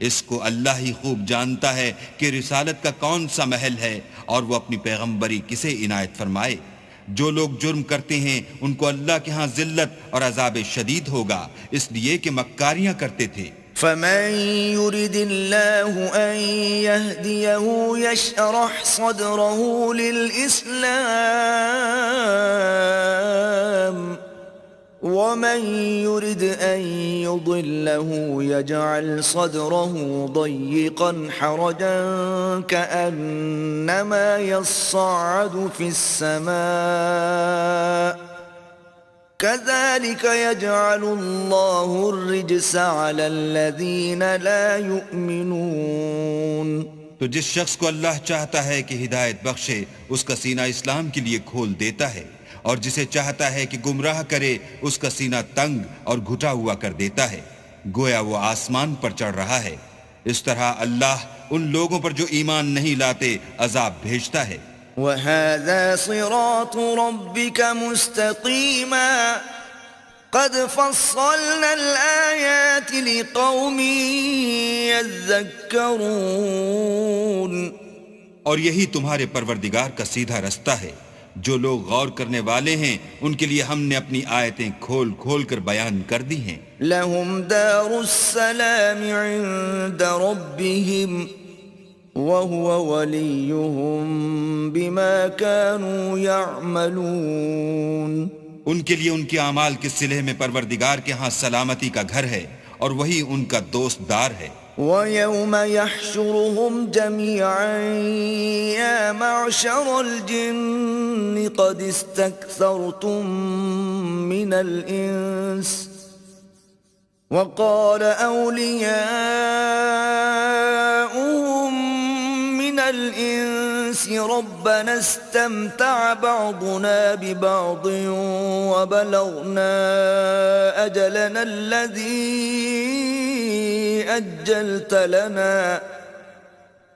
اس کو اللہ ہی خوب جانتا ہے کہ رسالت کا کون سا محل ہے اور وہ اپنی پیغمبری کسے عنایت فرمائے۔ جو لوگ جرم کرتے ہیں ان کو اللہ کے ہاں ذلت اور عذاب شدید ہوگا، اس لیے کہ مکاریاں کرتے تھے۔ فَمَن يُرِدِ اللَّهُ أَن يَهْدِيَهُ يَشْرَحْ صَدْرَهُ لِلْإِسْلَامِ وَمَن يُرِدْ أَن يُضِلَّهُ يَجْعَلْ صَدْرَهُ ضَيِّقًا حَرَجًا كَأَنَّمَا يَصَّعَّدُ فِي السَّمَاءِ كَذَلِكَ يَجْعَلُ اللَّهُ الرِّجْسَ عَلَى الَّذِينَ لَا يُؤْمِنُونَ۔ تو جس شخص کو اللہ چاہتا ہے کہ ہدایت بخشے اس کا سینہ اسلام کے لیے کھول دیتا ہے، اور جسے چاہتا ہے کہ گمراہ کرے اس کا سینہ تنگ اور گھٹا ہوا کر دیتا ہے، گویا وہ آسمان پر چڑھ رہا ہے۔ اس طرح اللہ ان لوگوں پر جو ایمان نہیں لاتے عذاب بھیجتا ہے۔ وهذا صراط ربك مستقيما قد فصلنا الآيات لقوم يذكرون. اور یہی تمہارے پروردگار کا سیدھا رستہ ہے. جو لوگ غور کرنے والے ہیں ان کے لیے ہم نے اپنی آیتیں کھول کھول کر بیان کر دی ہیں. لهم دار السلام عند ربهم وهو وليهم بما كانوا يعملون. ان کے لیے ان کے اعمال کے صلح میں پروردگار کے ہاں سلامتی کا گھر ہے اور وہی ان کا دوست دار ہے. وَيَوْمَ يَحْشُرُهُمْ جَمِيعًا يَا مَعْشَرَ الْجِنِّ قَدِ اسْتَكْثَرْتُم مِّنَ الْإِنسِ وَقَالَ أَوْلِيَاؤُهُم مِّنَ الْإِنسِ رَبَّنَا اسْتَمْتَعَ بَعْضُنَا بِبَعْضٍ وَبَلَغْنَا أَجَلَنَا الَّذِي أجلت لنا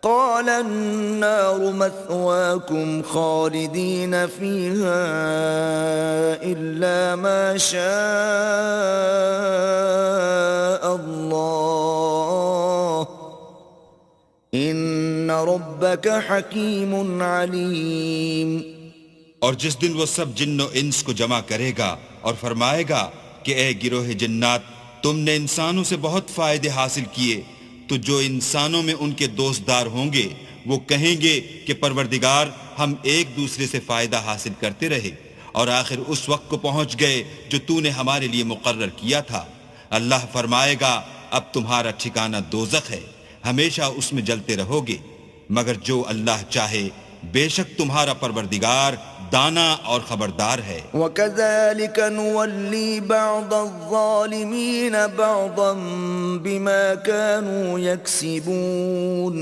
قال النار مثواكم خالدين فيها إلا ما شاء الله إن ربك حكيم عليم. اور جس دن وہ سب جن و انس کو جمع کرے گا اور فرمائے گا کہ اے گروہ جنات تم نے انسانوں سے بہت فائدے حاصل کیے، تو جو انسانوں میں ان کے دوست دار ہوں گے وہ کہیں گے کہ پروردگار ہم ایک دوسرے سے فائدہ حاصل کرتے رہے اور آخر اس وقت کو پہنچ گئے جو تو نے ہمارے لیے مقرر کیا تھا. اللہ فرمائے گا اب تمہارا ٹھکانہ دوزخ ہے، ہمیشہ اس میں جلتے رہو گے، مگر جو اللہ چاہے بے شک تمہارا پروردگار دانا اور خبردار ہے. وَكَذَلِكَ نُوَلِّي بَعْضَ الظَّالِمِينَ بَعْضًا بِمَا كَانُوا يَكْسِبُونَ.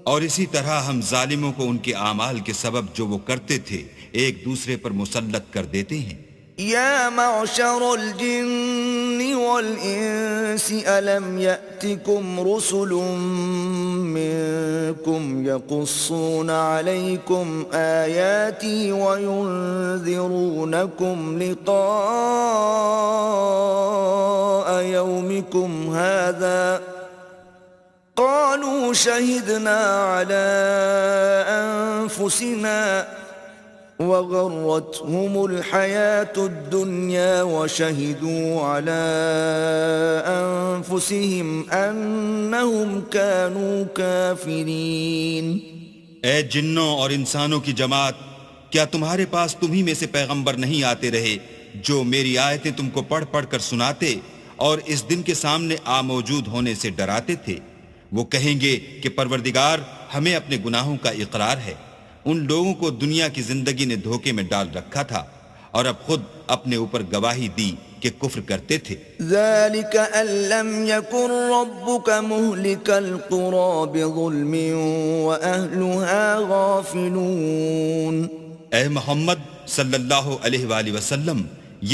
اور اسی طرح ہم ظالموں کو ان کے اعمال کے سبب جو وہ کرتے تھے ایک دوسرے پر مسلط کر دیتے ہیں. يا معشر الجن والإنس ألم يأتكم رسل منكم يقصون عليكم آياتي وينذرونكم لقاء يومكم هذا قالوا شهدنا على أنفسنا وغرتهم الحياة الدنيا وشهدوا على أنفسهم أنهم كانوا كافرين. اے جنوں اور انسانوں کی جماعت، کیا تمہارے پاس تمہیں میں سے پیغمبر نہیں آتے رہے جو میری آیتیں تم کو پڑھ پڑھ کر سناتے اور اس دن کے سامنے موجود ہونے سے ڈراتے تھے؟ وہ کہیں گے کہ پروردگار ہمیں اپنے گناہوں کا اقرار ہے، ان لوگوں کو دنیا کی زندگی نے دھوکے میں ڈال رکھا تھا اور اب خود اپنے اوپر گواہی دی کہ کفر کرتے تھے. ذَلِكَ أَن لَّمْ يَكُن رَّبُّكَ مُهْلِكَ الْقُرَىٰ بِظُلْمٍ وَأَهْلُهَا غَافِلُونَ. اے محمد صلی اللہ علیہ وآلہ وسلم،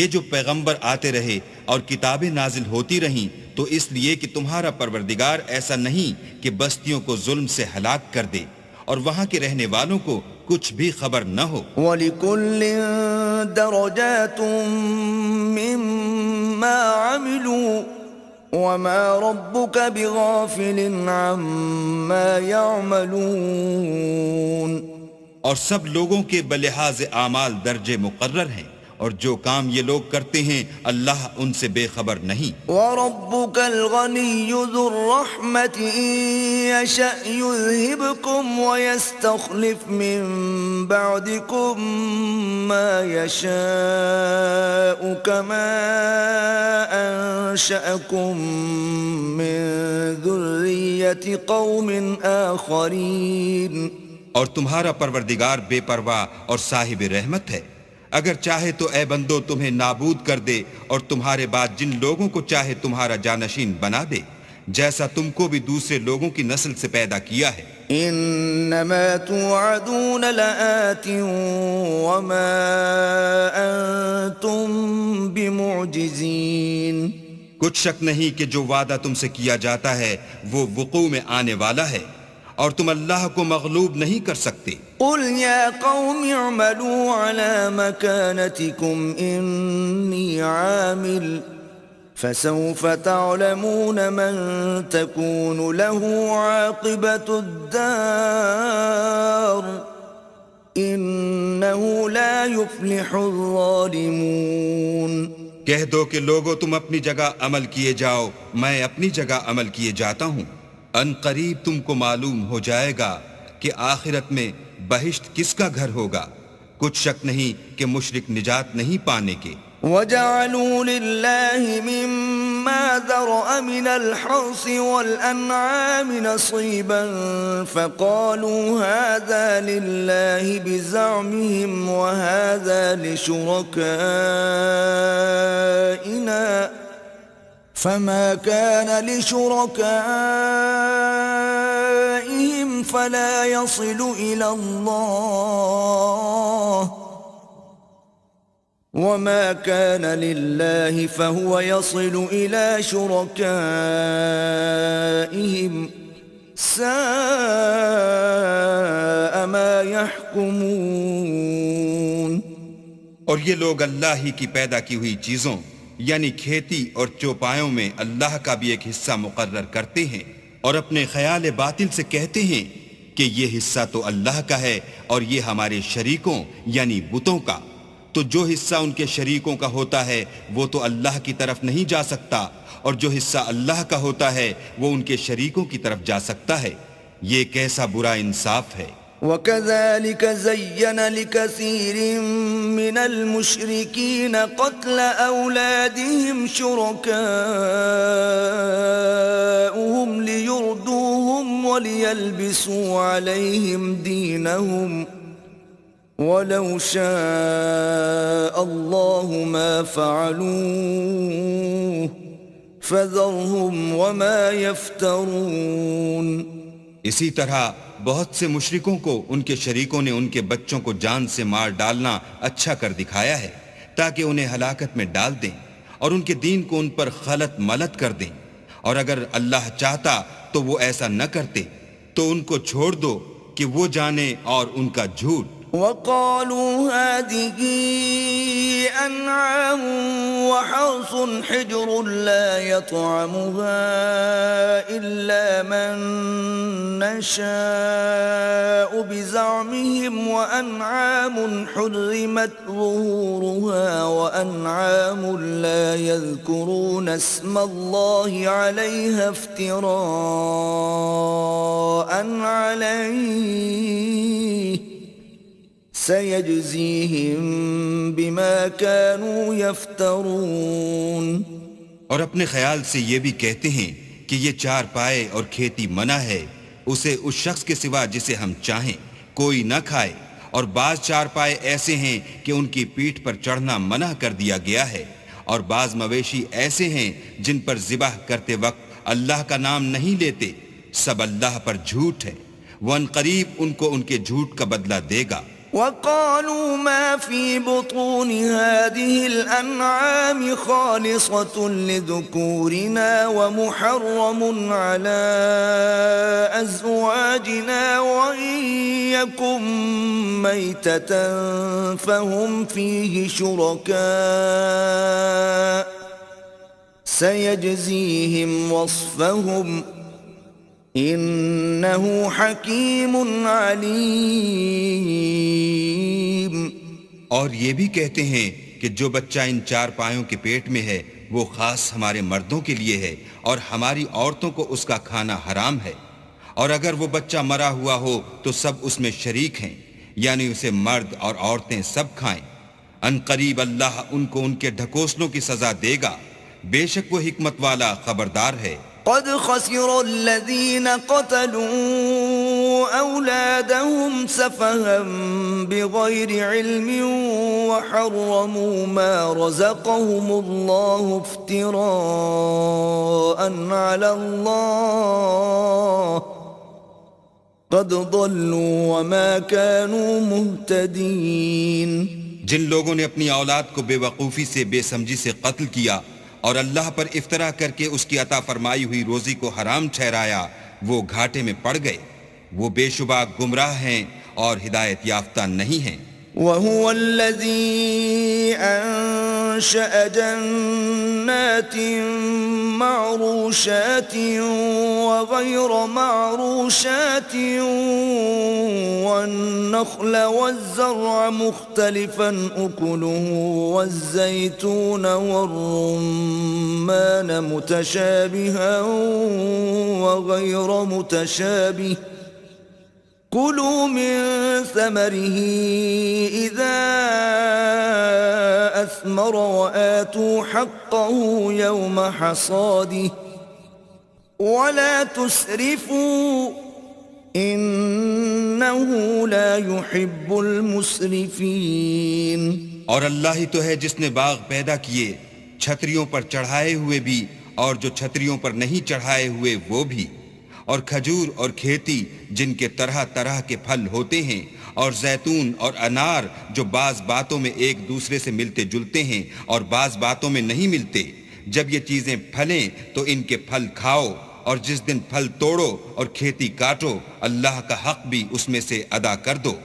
یہ جو پیغمبر آتے رہے اور کتابیں نازل ہوتی رہیں تو اس لیے کہ تمہارا پروردگار ایسا نہیں کہ بستیوں کو ظلم سے ہلاک کر دے اور وہاں کے رہنے والوں کو کچھ بھی خبر نہ ہو. وَلِكُلٍّ دَرَجَاتٌ مِّمَّا عَمِلُوا وَمَا رَبُّكَ بِغَافِلٍ عَمَّا يَعْمَلُونَ. اور سب لوگوں کے بلحاظ اعمال درجے مقرر ہیں اور جو کام یہ لوگ کرتے ہیں اللہ ان سے بے خبر نہیں. وَرَبُّكَ الْغَنِيُّ ذُو الرَّحْمَةِ إِن يَشَأْ يُذْهِبْكُمْ وَيَسْتَخْلِفْ مِن بَعْدِكُم مَّا يَشَاءُ كَمَا أَنشَأَكُم مِّن ذُرِّيَّةِ قَوْمٍ آخَرِينَ. اور تمہارا پروردگار بے پرواہ اور صاحب رحمت ہے، اگر چاہے تو اے بندو تمہیں نابود کر دے اور تمہارے بعد جن لوگوں کو چاہے تمہارا جانشین بنا دے، جیسا تم کو بھی دوسرے لوگوں کی نسل سے پیدا کیا ہے. انما توعدون لآت وما انتم بمعجزین. کچھ شک نہیں کہ جو وعدہ تم سے کیا جاتا ہے وہ وقوع میں آنے والا ہے اور تم اللہ کو مغلوب نہیں کر سکتے۔ قل يا قوم اعملوا على مكانتكم إني عامل فسوف تعلمون من تكون له عاقبة الدار إنه لا يفلح الظالمون۔ کہہ دو کہ لوگو تم اپنی جگہ عمل کیے جاؤ، میں اپنی جگہ عمل کیے جاتا ہوں۔ ان قریب تم کو معلوم ہو جائے گا کہ آخرت میں بہشت کس کا گھر ہوگا۔ کچھ شک نہیں کہ مشرک نجات نہیں پانے کے۔ وَجَعَلُوا لِلَّهِ مِمَّا ذَرَأَ مِنَ الْحَرْثِ وَالْأَنْعَامِ نَصِيبًا فَقَالُوا هَذَا لِلَّهِ بِزَعْمِهِمْ وَهَذَا لِشُرَكَائِنَا فَمَا كَانَ لِشُرَكَائِهِمْ فَلَا يَصِلُ إِلَى اللَّهِ وَمَا كَانَ لِلَّهِ فَهُوَ يَصِلُ إِلَى شُرَكَائِهِمْ سَاءَ مَا يَحْكُمُونَ۔ اور یہ لوگ اللہ ہی کی پیدا کی ہوئی چیزوں یعنی کھیتی اور چوپایوں میں اللہ کا بھی ایک حصہ مقرر کرتے ہیں اور اپنے خیال باطل سے کہتے ہیں کہ یہ حصہ تو اللہ کا ہے اور یہ ہمارے شریکوں یعنی بتوں کا، تو جو حصہ ان کے شریکوں کا ہوتا ہے وہ تو اللہ کی طرف نہیں جا سکتا، اور جو حصہ اللہ کا ہوتا ہے وہ ان کے شریکوں کی طرف جا سکتا ہے۔ یہ کیسا برا انصاف ہے۔ وَكَذَلِكَ زَيَّنَ لِكَثِيرٍ مِّنَ الْمُشْرِكِينَ قَتْلَ أَوْلَادِهِمْ شُرَكَاؤُهُمْ لِيُرْدُوهُمْ وَلِيَلْبِسُوا عَلَيْهِمْ دِينَهُمْ وَلَوْ شَاءَ اللَّهُ مَا فَعَلُوهُ فَذَرْهُمْ وَمَا يَفْتَرُونَ۔ اسی طرح بہت سے مشرکوں کو ان کے شریکوں نے ان کے بچوں کو جان سے مار ڈالنا اچھا کر دکھایا ہے تاکہ انہیں ہلاکت میں ڈال دیں اور ان کے دین کو ان پر خلط ملط کر دیں، اور اگر اللہ چاہتا تو وہ ایسا نہ کرتے، تو ان کو چھوڑ دو کہ وہ جانے اور ان کا جھوٹ۔ وَقَالُوا هَذِهِ أَنْعَامٌ وَحَرْثٌ حِجْرٌ لَا يَطْعَمُهَا إِلَّا مَن نَّشَاءُ بِزَعْمِهِمْ وَأَنْعَامٌ حُرِّمَتْ ظُهُورُهَا وَأَنْعَامٌ لَا يَذْكُرُونَ اسْمَ اللَّهِ عَلَيْهَا افْتِرَاءً عَلَيْهِ سَيَجْزِيهِمْ بِمَا كَانُوا يَفْتَرُونَ۔ اور اپنے خیال سے یہ بھی کہتے ہیں کہ یہ چار پائے اور کھیتی منع ہے، اسے اس شخص کے سوا جسے ہم چاہیں کوئی نہ کھائے، اور بعض چار پائے ایسے ہیں کہ ان کی پیٹھ پر چڑھنا منع کر دیا گیا ہے، اور بعض مویشی ایسے ہیں جن پر ذبح کرتے وقت اللہ کا نام نہیں لیتے، سب اللہ پر جھوٹ ہے، وہ ان قریب ان کو ان کے جھوٹ کا بدلہ دے گا۔ وَقَالُوا مَا فِي بُطُونِ هَذِهِ الْأَنْعَامِ خَالِصَةٌ لِذُكُورِنَا وَمُحَرَّمٌ عَلَىٰ أَزْوَاجِنَا وَإِن يَكُن مَّيْتَةً فَهُمْ فِيهِ شُرَكَاءُ سَيَجْزِيهِمْ وَصْفَهُمْ انہو حکیم علیم۔ اور یہ بھی کہتے ہیں کہ جو بچہ ان چار پایوں کے پیٹ میں ہے وہ خاص ہمارے مردوں کے لیے ہے اور ہماری عورتوں کو اس کا کھانا حرام ہے، اور اگر وہ بچہ مرا ہوا ہو تو سب اس میں شریک ہیں، یعنی اسے مرد اور عورتیں سب کھائیں۔ ان قریب اللہ ان کو ان کے ڈھکوسلوں کی سزا دے گا، بے شک وہ حکمت والا خبردار ہے۔ قد خسر الذين قتلوا أولادهم سفها بغير علم وحرموا ما رزقهم الله افتراء على الله قد ضلوا وما كانوا مهتدين۔ جن لوگوں نے اپنی اولاد کو بے وقوفی سے بے سمجھی سے قتل کیا اور اللہ پر افطرا کر کے اس کی عطا فرمائی ہوئی روزی کو حرام ٹھہرایا، وہ گھاٹے میں پڑ گئے، وہ بے شبہ گمراہ ہیں اور ہدایت یافتہ نہیں ہیں۔ وهو الذي أنشأ جنات معروشات وغير معروشات والنخل والزرع مختلفا أكله والزيتون والرمان متشابها وغير متشابه كلوا من ثمره إذا أثمر وآتوا حقه يوم حصاده ولا تسرفوا إنه لا يحب المسرفين۔ اور اللہ ہی تو ہے جس نے باغ پیدا کیے، چھتریوں پر چڑھائے ہوئے بھی اور جو چھتریوں پر نہیں چڑھائے ہوئے وہ بھی، اور کھجور اور کھیتی جن کے طرح طرح کے پھل ہوتے ہیں، اور زیتون اور انار جو بعض باتوں میں ایک دوسرے سے ملتے جلتے ہیں اور بعض باتوں میں نہیں ملتے۔ جب یہ چیزیں پھلیں تو ان کے پھل کھاؤ، اور جس دن پھل توڑو اور کھیتی کاٹو اللہ کا حق بھی اس میں سے ادا کر دو،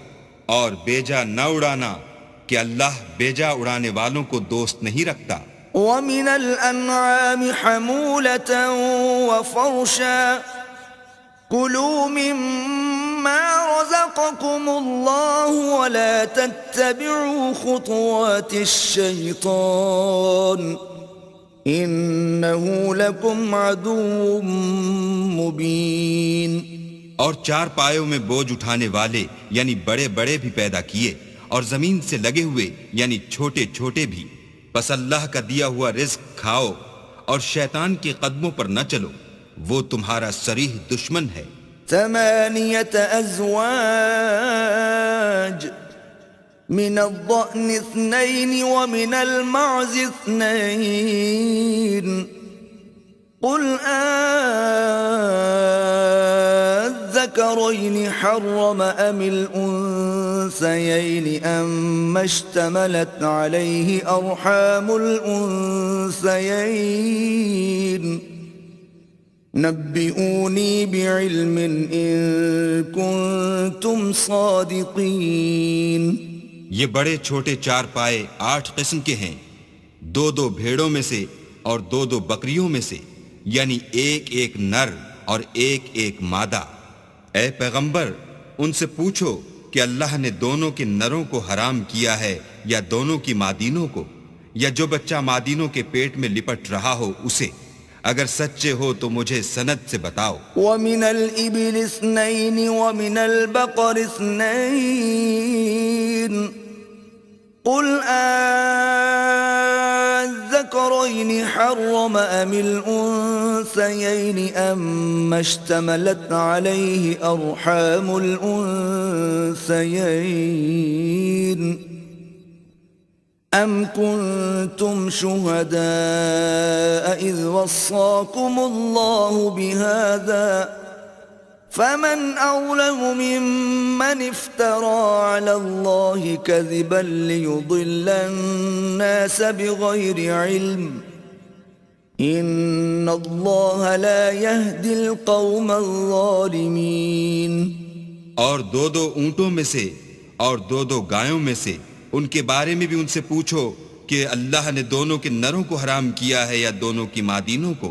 اور بیجا نہ اڑانا کہ اللہ بیجا اڑانے والوں کو دوست نہیں رکھتا۔ وَمِنَ الْأَنْعَامِ حَمُولَةً وَفَرْشًا كلوا مما رزقكم الله ولا تتبعوا خطوات الشيطان إنه لكم عدو مبين۔ اور چار پایوں میں بوجھ اٹھانے والے یعنی بڑے بڑے بھی پیدا کیے، اور زمین سے لگے ہوئے یعنی چھوٹے چھوٹے بھی، بس اللہ کا دیا ہوا رزق کھاؤ اور شیطان کے قدموں پر نہ چلو، وہ تمہارا صریح دشمن ہے۔ 8 أزواج من الضأن 2 ومن المعز 2 قل الذكرين حرم أم الأنثيين أما اشتملت عليه أرحام الأنثيين نبئوني بعلم إن كنتم صادقين۔ یہ بڑے چھوٹے چار پائے 8 قسم کے ہیں، 2 بھیڑوں میں سے اور 2 بکریوں میں سے، یعنی ایک نر اور ایک مادہ۔ اے پیغمبر ان سے پوچھو کہ اللہ نے دونوں کے نروں کو حرام کیا ہے یا دونوں کی مادینوں کو، یا جو بچہ مادینوں کے پیٹ میں لپٹ رہا ہو اسے، اگر سچے ہو تو مجھے سند سے بتاؤ۔ وَمِنَ الْإِبِلِ 2 وَمِنَ الْبَقَرِ 2 قُلْ الذَّكَرَيْنِ حَرَّمَ أَمِ الْأُنثَيَيْنِ أَمَّا اشْتَمَلَتْ عَلَيْهِ أَرْحَامُ الْأُنثَيَيْنِ أَمْ كُنْتُمْ شُهَدَاءَ إِذْ وَصَّاكُمُ اللَّهُ بِهَذَا فَمَنْ أَظْلَمُ مِمَّنِ افْتَرَى عَلَى اللَّهِ كَذِبًا لِيُضِلَّ النَّاسَ بِغَيْرِ عِلْمٍ إِنَّ اللَّهَ لَا يَهْدِي الْقَوْمَ الظَّالِمِينَ۔ اور 2 اونٹوں میں سے اور 2 گایوں میں سے ان کے بارے میں بھی ان سے پوچھو کہ اللہ نے دونوں کے نروں کو حرام کیا ہے یا دونوں کی مادینوں کو،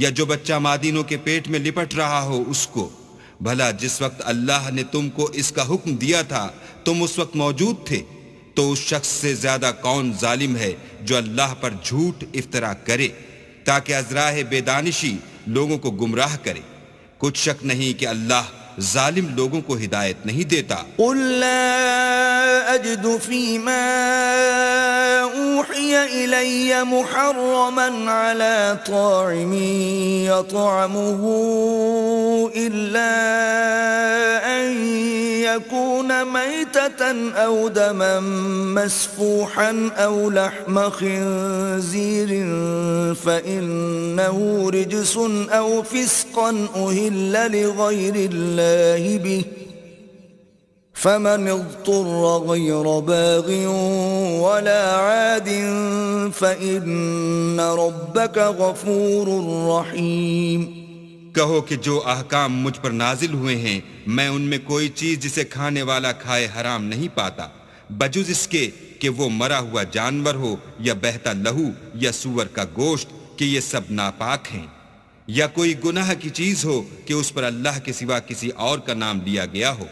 یا جو بچہ مادینوں کے پیٹ میں لپٹ رہا ہو اس کو۔ بھلا جس وقت اللہ نے تم کو اس کا حکم دیا تھا تم اس وقت موجود تھے، تو اس شخص سے زیادہ کون ظالم ہے جو اللہ پر جھوٹ افترا کرے تاکہ از راہ بے دانشی لوگوں کو گمراہ کرے۔ کچھ شک نہیں کہ اللہ ظالم لوگوں کو ہدایت نہیں دیتا۔ قل لا أجد فيما أوحي إلي محرما على طاعم يطعمه إلا أن يكون ميتة أو دما مسفوحا أو لحم خنزير فإنه رجس أو فسقا أهل لغير الله به فمن اضطر غير باغ ولا عاد فإن ربك غفور رحيم۔ کہو کہ جو احکام مجھ پر نازل ہوئے ہیں میں ان میں کوئی چیز جسے کھانے والا کھائے حرام نہیں پاتا، بجز اس کے کہ وہ مرا ہوا جانور ہو یا بہتا لہو یا سور کا گوشت، کہ یہ سب ناپاک ہیں، یا کوئی گناہ کی چیز ہو کہ اس پر اللہ کے سوا کسی اور کا نام لیا گیا ہو۔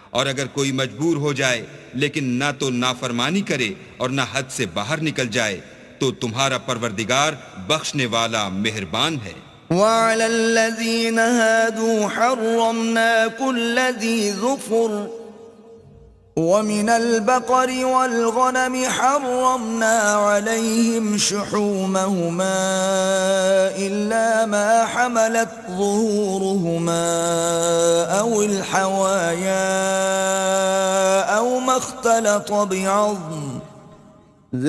اور اگر کوئی مجبور ہو جائے لیکن نہ تو نافرمانی کرے اور نہ حد سے باہر نکل جائے تو تمہارا پروردگار بخشنے والا مہربان ہے۔ وعلى الذين هادوا حرمنا كل ذي ظفر ومن البقر والغنم حرمنا عليهم شحومهما إلا ما حملت ظهورهما أو الحوايا أو ما اختلط بعظم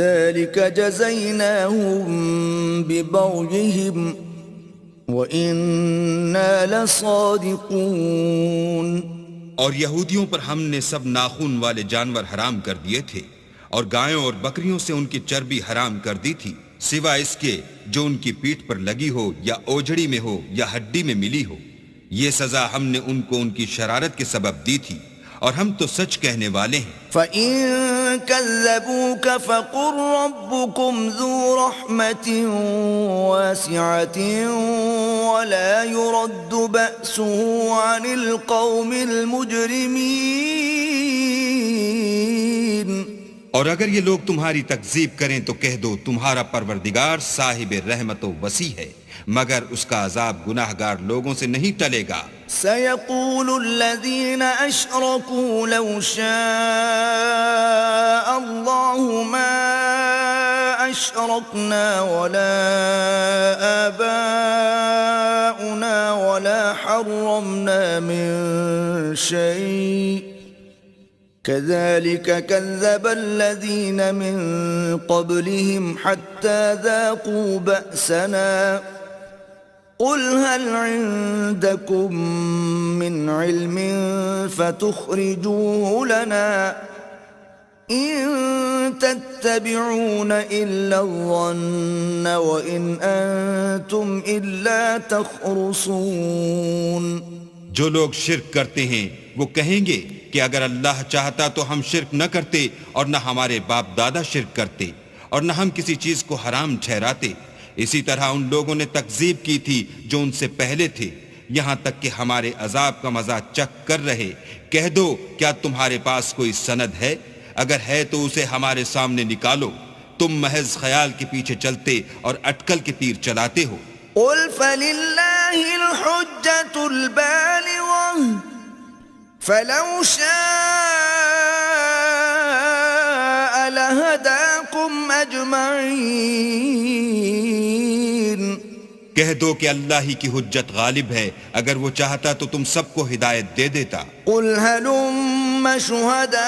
ذلك جزيناهم ببغيهم وَإِنَّا لَصَادِقُونَ۔ اور یہودیوں پر ہم نے سب ناخن والے جانور حرام کر دیے تھے، اور گایوں اور بکریوں سے ان کی چربی حرام کر دی تھی، سوا اس کے جو ان کی پیٹھ پر لگی ہو یا اوجھڑی میں ہو یا ہڈی میں ملی ہو۔ یہ سزا ہم نے ان کو ان کی شرارت کے سبب دی تھی، اور ہم تو سچ کہنے والے ہیں۔ فَإِن كَذَّبُوكَ فَقُلْ رَبُّكُمْ ذُو رَحْمَةٍ وَاسِعَةٍ وَلَا يُرَدُّ بَأْسُهُ عَنِ الْقَوْمِ الْمُجْرِمِينَ۔ اور اگر یہ لوگ تمہاری تکذیب کریں تو کہہ دو تمہارا پروردگار صاحب رحمت و وسیع ہے، مگر اس کا عذاب گناہگار لوگوں سے نہیں ٹلے گا۔ سَيَقُولُ الَّذِينَ أَشْرَكُوا لَوْ شَاءَ اللَّهُ مَا أَشْرَكْنَا وَلَا آبَاؤُنَا وَلَا حَرَّمْنَا مِن شَيْءٍ كَذَلِكَ كَذَّبَ الَّذِينَ مِن قَبْلِهِمْ حَتَّى ذَاقُوا بَأْسَنَا قُلْ هَلْ عِندَكُم مِّنْ عِلْمٍ فَتُخْرِجُوهُ لَنَا إِن تَتَّبِعُونَ إِلَّا الظَّنَّ وَإِنْ أَنْتُمْ إِلَّا تَخْرُصُونَ۔ جو لوگ شرک کرتے ہیں وہ کہیں گے کہ اگر اللہ چاہتا تو ہم شرک نہ کرتے، اور نہ ہمارے باپ دادا شرک کرتے، اور نہ ہم کسی چیز کو حرام ٹھہراتے۔ اسی طرح ان لوگوں نے تکذیب کی تھی جو ان سے پہلے تھے، یہاں تک کہ ہمارے عذاب کا مزہ چکھ کر رہے۔ کہہ دو کیا تمہارے پاس کوئی سند ہے؟ اگر ہے تو اسے ہمارے سامنے نکالو۔ تم محض خیال کے پیچھے چلتے اور اٹکل کے تیر چلاتے ہو۔ قُلْ فَلِلَّهِ الْحُجَّةُ الْبَالِغَةُ فَلَوْ شَاءَ لَهَدَاكُمْ أَجْمَعِينَ۔ کہہ دو کہ اللہ ہی کی حجت غالب ہے، اگر وہ چاہتا تو تم سب کو ہدایت دے دیتا۔ قُلْ هَلُمَّ شُهَدَاءَكُمُ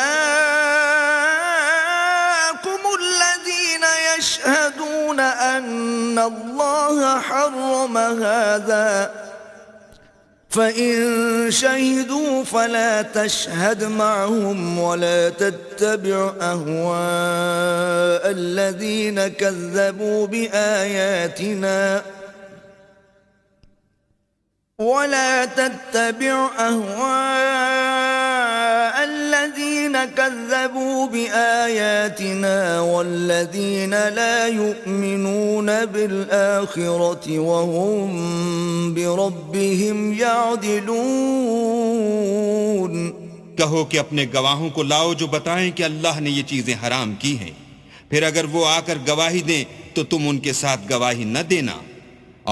الَّذِينَ يَشْهَدُونَ أَنَّ اللَّهَ حَرَّمَ هَذَا فَإِن شَهِدُوا فَلَا تَشْهَدْ مَعَهُمْ وَلَا تَتَّبِعْ أَهْوَاءَ الَّذِينَ كَذَّبُوا بِآيَاتِنَا وَالَّذِينَ لَا يُؤْمِنُونَ بِالْآخِرَةِ وَهُمْ بِرَبِّهِمْ يَعْدِلُونَ۔ کہو کہ اپنے گواہوں کو لاؤ جو بتائیں کہ اللہ نے یہ چیزیں حرام کی ہیں، پھر اگر وہ آ کر گواہی دیں تو تم ان کے ساتھ گواہی نہ دینا،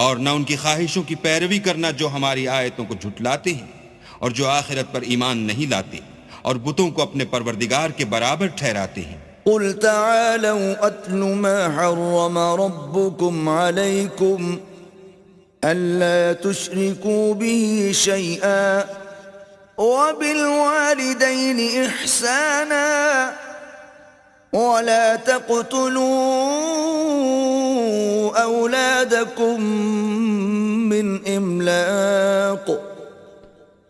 اور نہ ان کی خواہشوں کی پیروی کرنا جو ہماری آیتوں کو جھٹلاتے ہیں اور جو آخرت پر ایمان نہیں لاتے اور بتوں کو اپنے پروردگار کے برابر ٹھہراتے ہیں۔ قُلْ تَعَالَوْا أَتْلُ مَا حَرَّمَ رَبُّكُمْ عَلَيْكُمْ أَلَّا تُشْرِكُوا بِهِ شَيْئًا وَبِالْوَالِدَيْنِ إِحْسَانًا وَلَا تَقْتُلُوا أَوْلَادَكُمْ مِنْ إِمْلَاقٍ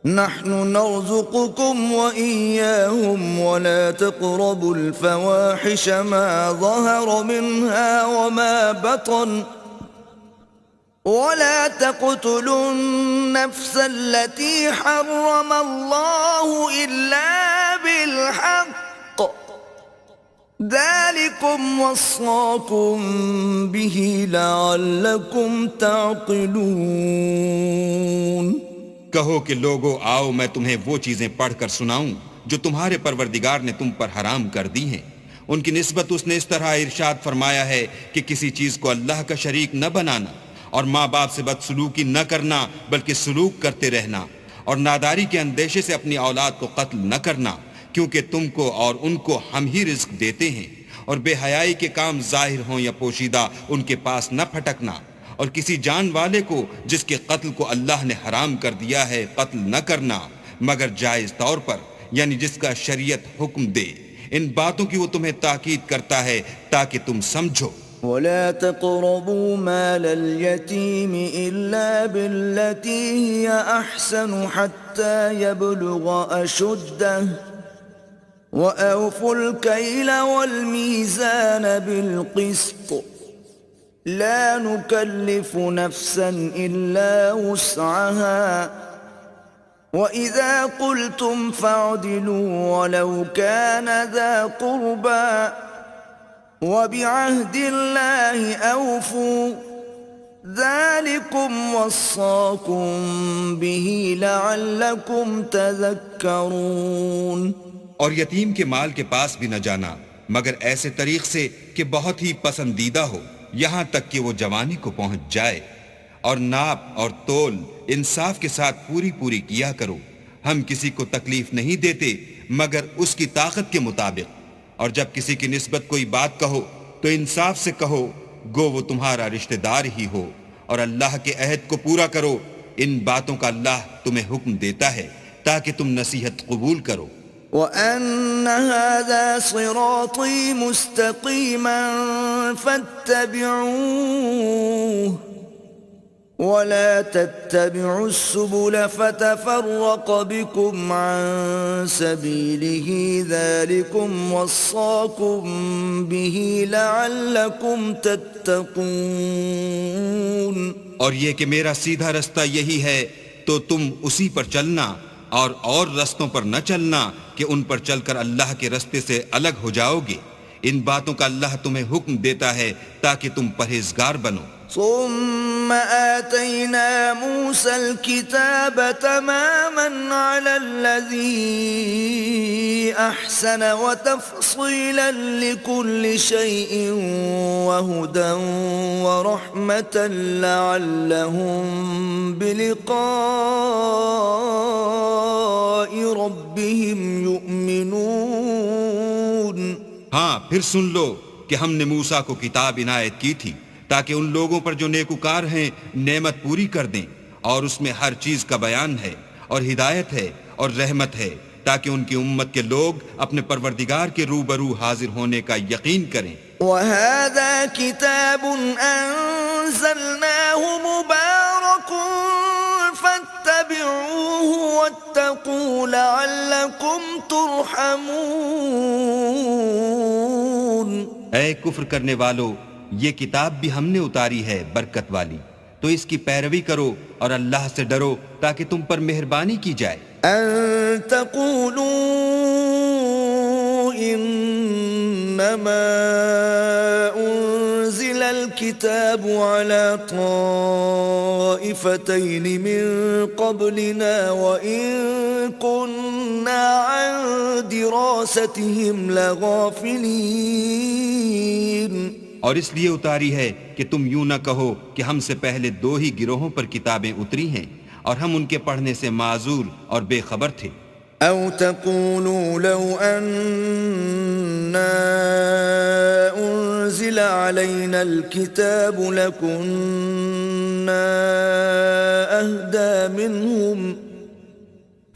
نَحْنُ نَرْزُقُكُمْ وَإِيَّاهُمْ وَلَا تَقْرَبُوا الْفَوَاحِشَ مَا ظَهَرَ مِنْهَا وَمَا بَطَنَ ولا تقتلوا النفس التي حرم الله إلا بالحق ذلكم وصاكم به لعلكم تعقلون۔ کہو کہ لوگو آؤ میں تمہیں وہ چیزیں پڑھ کر سناؤں جو تمہارے پروردگار نے تم پر حرام کر دی ہیں۔ ان کی نسبت اس نے اس طرح ارشاد فرمایا ہے کہ کسی چیز کو اللہ کا شریک نہ بنانا، اور ماں باپ سے بدسلوکی نہ کرنا بلکہ سلوک کرتے رہنا، اور ناداری کے اندیشے سے اپنی اولاد کو قتل نہ کرنا، کیونکہ تم کو اور ان کو ہم ہی رزق دیتے ہیں، اور بے حیائی کے کام ظاہر ہوں یا پوشیدہ ان کے پاس نہ پھٹکنا، اور کسی جان والے کو جس کے قتل کو اللہ نے حرام کر دیا ہے قتل نہ کرنا مگر جائز طور پر، یعنی جس کا شریعت حکم دے۔ ان باتوں کی وہ تمہیں تاکید کرتا ہے تاکہ تم سمجھو۔ ولا تقربوا مال اليتيم إلا بالتي هي أحسن حتى يبلغ أشده وأوفوا الكيل والميزان بالقسط لا نكلف نفسا إلا وسعها وإذا قلتم فاعدلوا ولو كان ذا قربى وبعهد الله أوفوا ذلكم وصاكم به لعلكم تذكرون۔ اور یتیم کے مال کے پاس بھی نہ جانا مگر ایسے طریق سے کہ بہت ہی پسندیدہ ہو یہاں تک کہ وہ جوانی کو پہنچ جائے، اور ناپ اور تول انصاف کے ساتھ پوری کیا کرو۔ ہم کسی کو تکلیف نہیں دیتے مگر اس کی طاقت کے مطابق، اور جب کسی کی نسبت کوئی بات کہو تو انصاف سے کہو گو وہ تمہارا رشتہ دار ہی ہو، اور اللہ کے عہد کو پورا کرو۔ ان باتوں کا اللہ تمہیں حکم دیتا ہے تاکہ تم نصیحت قبول کرو۔ وَأَنَّ هَذَا صِرَاطِي مُسْتَقِيمًا فَاتَّبِعُوهُ وَلَا تَتَّبِعُوا السُّبُلَ فَتَفَرَّقَ بِكُمْ عَن سَبِيلِهِ ذَلِكُمْ وَصَّاكُمْ بِهِ لَعَلَّكُمْ تَتَّقُونَ۔ اور یہ کہ میرا سیدھا رستہ یہی ہے تو تم اسی پر چلنا، اور رستوں پر نہ چلنا کہ ان پر چل کر اللہ کے رستے سے الگ ہو جاؤ گے۔ ان باتوں کا اللہ تمہیں حکم دیتا ہے تاکہ تم پرہیزگار بنو۔ ثم آتينا موسى الكتاب تماما على الذي أحسن وتفصيلا لكل شيء وهدى ورحمة لعلهم بلقاء ربهم يؤمنون۔ ہاں پھر سن لو کہ ہم نے موسیٰ کو کتاب عنایت کی تھی تاکہ ان لوگوں پر جو نیکوکار ہیں نعمت پوری کر دیں، اور اس میں ہر چیز کا بیان ہے اور ہدایت ہے اور رحمت ہے، تاکہ ان کی امت کے لوگ اپنے پروردگار کے روبرو حاضر ہونے کا یقین کریں۔ وَهَذَا كِتَابٌ أَنزَلْنَاهُ مُبَارَكٌ فَاتَّبِعُوهُ وَاتَّقُوا لَعَلَّكُمْ تُرْحَمُونَ۔ اے کفر کرنے والو، یہ کتاب بھی ہم نے اتاری ہے برکت والی، تو اس کی پیروی کرو اور اللہ سے ڈرو تاکہ تم پر مہربانی کی جائے۔ ان تقولوا انما انزل الكتاب على طائفتين من قبلنا وان كنا عن دراستهم لغافلين۔ اور اس لیے اتاری ہے کہ تم یوں نہ کہو کہ ہم سے پہلے دو ہی گروہوں پر کتابیں اتری ہیں اور ہم ان کے پڑھنے سے معذور اور بے خبر تھے۔ او تقولوا لو اننا انزل علينا الكتاب لكنا اهدى منهم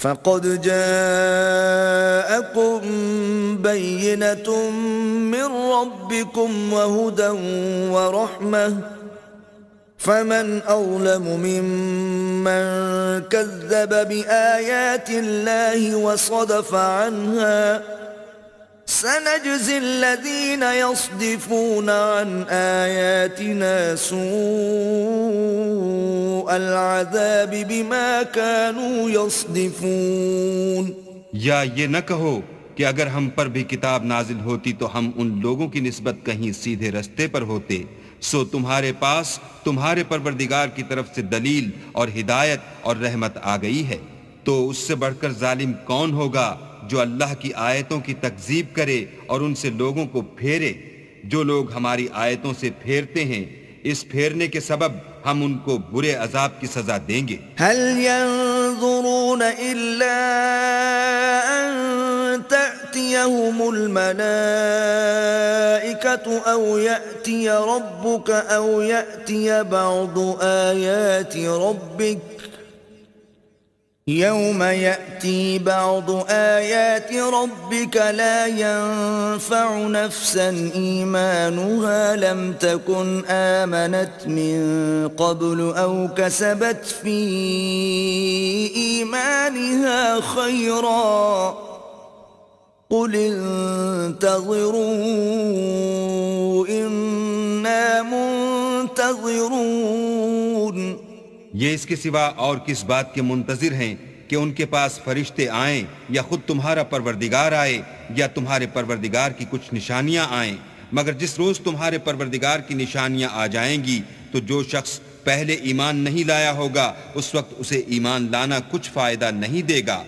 فقد جاءكم بينة من ربكم وهدى ورحمة فمن أظلم ممن كذب بآيات الله وصدف عنها سنجزي الذين يصدفون عن آياتنا سوء العذاب بما كانوا يصدفون. یا یہ نہ کہو کہ اگر ہم پر بھی کتاب نازل ہوتی تو ہم ان لوگوں کی نسبت کہیں سیدھے رستے پر ہوتے. سو تمہارے پاس تمہارے پروردگار کی طرف سے دلیل اور ہدایت اور رحمت آ گئی ہے. تو اس سے بڑھ کر ظالم کون ہوگا جو اللہ کی آیتوں کی تکذیب کرے اور ان سے لوگوں کو پھیرے. جو لوگ ہماری آیتوں سے پھیرتے ہیں اس پھیرنے کے سبب ہم ان کو برے عذاب کی سزا دیں گے. هل ينظرون إلا أن تأتيهم الملائكة أو يأتي ربك أو يأتي بعض آيات ربك يوم يأتي بعض آيات ربك لا ينفع نفسا إيمانها لم تكن آمنت من قبل أو كسبت في إيمانها خيرا قل انتظروا إنا منتظرون. یہ اس کے سوا اور کس بات کے منتظر ہیں کہ ان کے پاس فرشتے آئیں یا خود تمہارا پروردگار آئے یا تمہارے پروردگار کی کچھ نشانیاں آئیں. مگر جس روز تمہارے پروردگار کی نشانیاں آ جائیں گی تو جو شخص پہلے ایمان نہیں لایا ہوگا اس وقت اسے ایمان لانا کچھ فائدہ نہیں دے گا.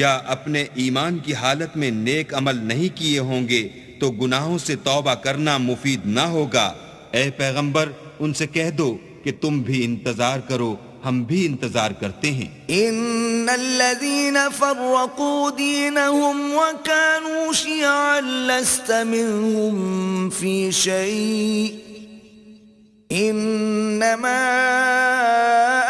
یا اپنے ایمان کی حالت میں نیک عمل نہیں کیے ہوں گے تو گناہوں سے توبہ کرنا مفید نہ ہوگا. اے پیغمبر ان سے کہہ دو کہ تم بھی انتظار کرو ہم بھی انتظار کرتے ہیں. ان الذين فرقوا دينهم وكانوا شيعا لست منهم في شيء انما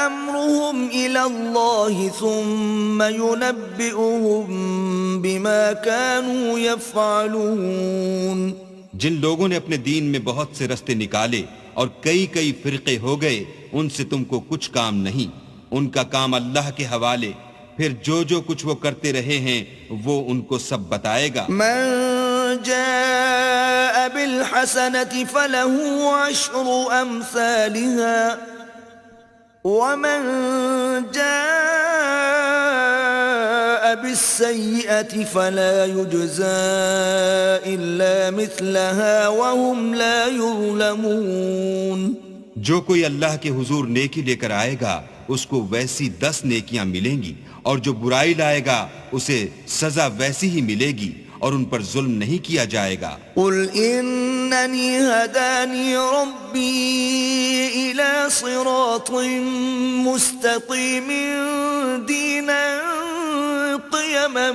امرهم الى الله ثم ينبئهم بما كانوا يفعلون. جن لوگوں نے اپنے دین میں بہت سے رستے نکالے اور کئی کئی فرقے ہو گئے ان سے تم کو کچھ کام نہیں. ان کا کام اللہ کے حوالے پھر جو کچھ وہ کرتے رہے ہیں وہ ان کو سب بتائے گا. من جاء بالحسنة فله عشر أمثالها ومن جاء بالسيئة فلا يجزى إلا مثلها وهم لا يظلمون. جو کوئی اللہ کے حضور نیکی لے کر آئے گا اس کو ویسی 10 نیکیاں ملیں گی اور جو برائی لائے گا اسے سزا ویسی ہی ملے گی اور ان پر ظلم نہیں کیا جائے گا. قل اننی هدانی ربی الى صراط مستقیم دینا قیما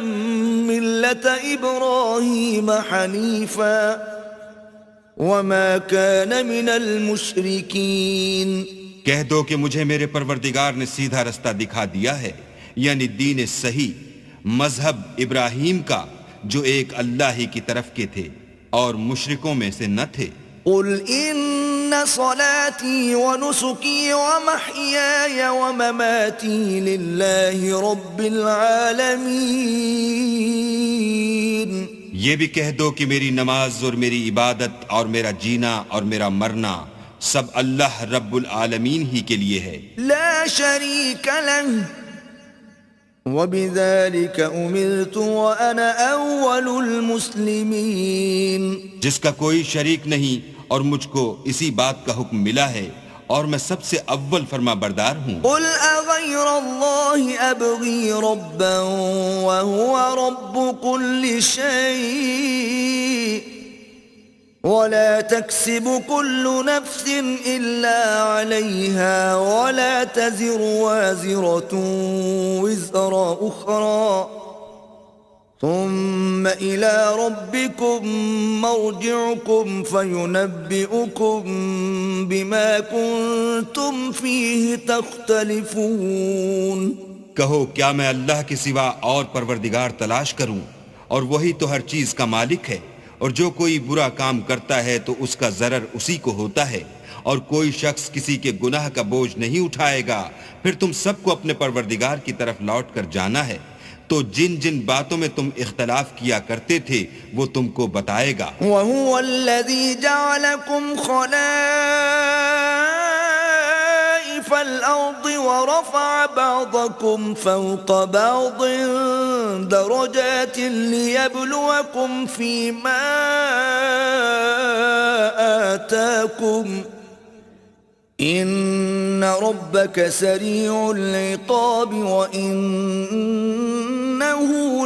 ملت ابراہیم حنیفا وما كان من المشرکین. کہہ دو کہ مجھے میرے پروردگار نے سیدھا رستہ دکھا دیا ہے یعنی دین صحیح مذہب ابراہیم کا جو ایک اللہ ہی کی طرف کے تھے اور مشرکوں میں سے نہ تھے. قل ان صلاتي ونسكي ومحياي ومماتي لله رب العالمين. یہ بھی کہہ دو کہ میری نماز اور میری عبادت اور میرا جینا اور میرا مرنا سب اللہ رب العالمین ہی کے لیے ہے. لا شريك له وبذلك امرت وانا اول المسلمين. جس کا کوئی شریک نہیں اور مجھ کو اسی بات کا حکم ملا ہے اور میں سب سے اول فرما بردار ہوں. قل اغير الله ابغي ربا وهو رب كل شيء ولا تكسب كل نفس إلا عليها ولا تزر وازرة وزر أخرى ثم إلى ربكم مرجعكم فينبئكم بما كنتم فيه تختلفون. کہو کیا میں اللہ کے سوا اور پروردگار تلاش کروں اور وہی تو ہر چیز کا مالک ہے اور جو کوئی برا کام کرتا ہے تو اس کا ضرر اسی کو ہوتا ہے اور کوئی شخص کسی کے گناہ کا بوجھ نہیں اٹھائے گا. پھر تم سب کو اپنے پروردگار کی طرف لوٹ کر جانا ہے تو جن جن باتوں میں تم اختلاف کیا کرتے تھے وہ تم کو بتائے گا. وَهُوَ الَّذِي جَعَلَكُمْ خَلَائِفَ الْأَرْضِ وَرَفَعَ بَعْضَكُمْ فَوْقَ بَعْضٍ دَرَجَاتٍ لِيَبْلُوَكُمْ فِي مَا آتَاكُمْ إِنَّ رَبَّكَ سَرِيعُ الْعِقَابِ وَإِنَّهُ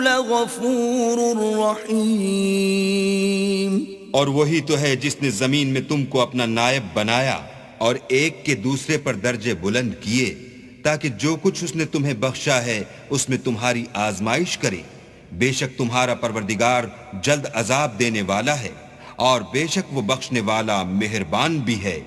لَغَفُورٌ رَحِيمٌ. اور وہی تو ہے جس نے زمین میں تم کو اپنا نائب بنایا اور ایک کے دوسرے پر درجے بلند کیے تاکہ جو کچھ اس نے تمہیں بخشا ہے اس میں تمہاری آزمائش کرے. بے شک تمہارا پروردگار جلد عذاب دینے والا ہے اور بے شک وہ بخشنے والا مہربان بھی ہے.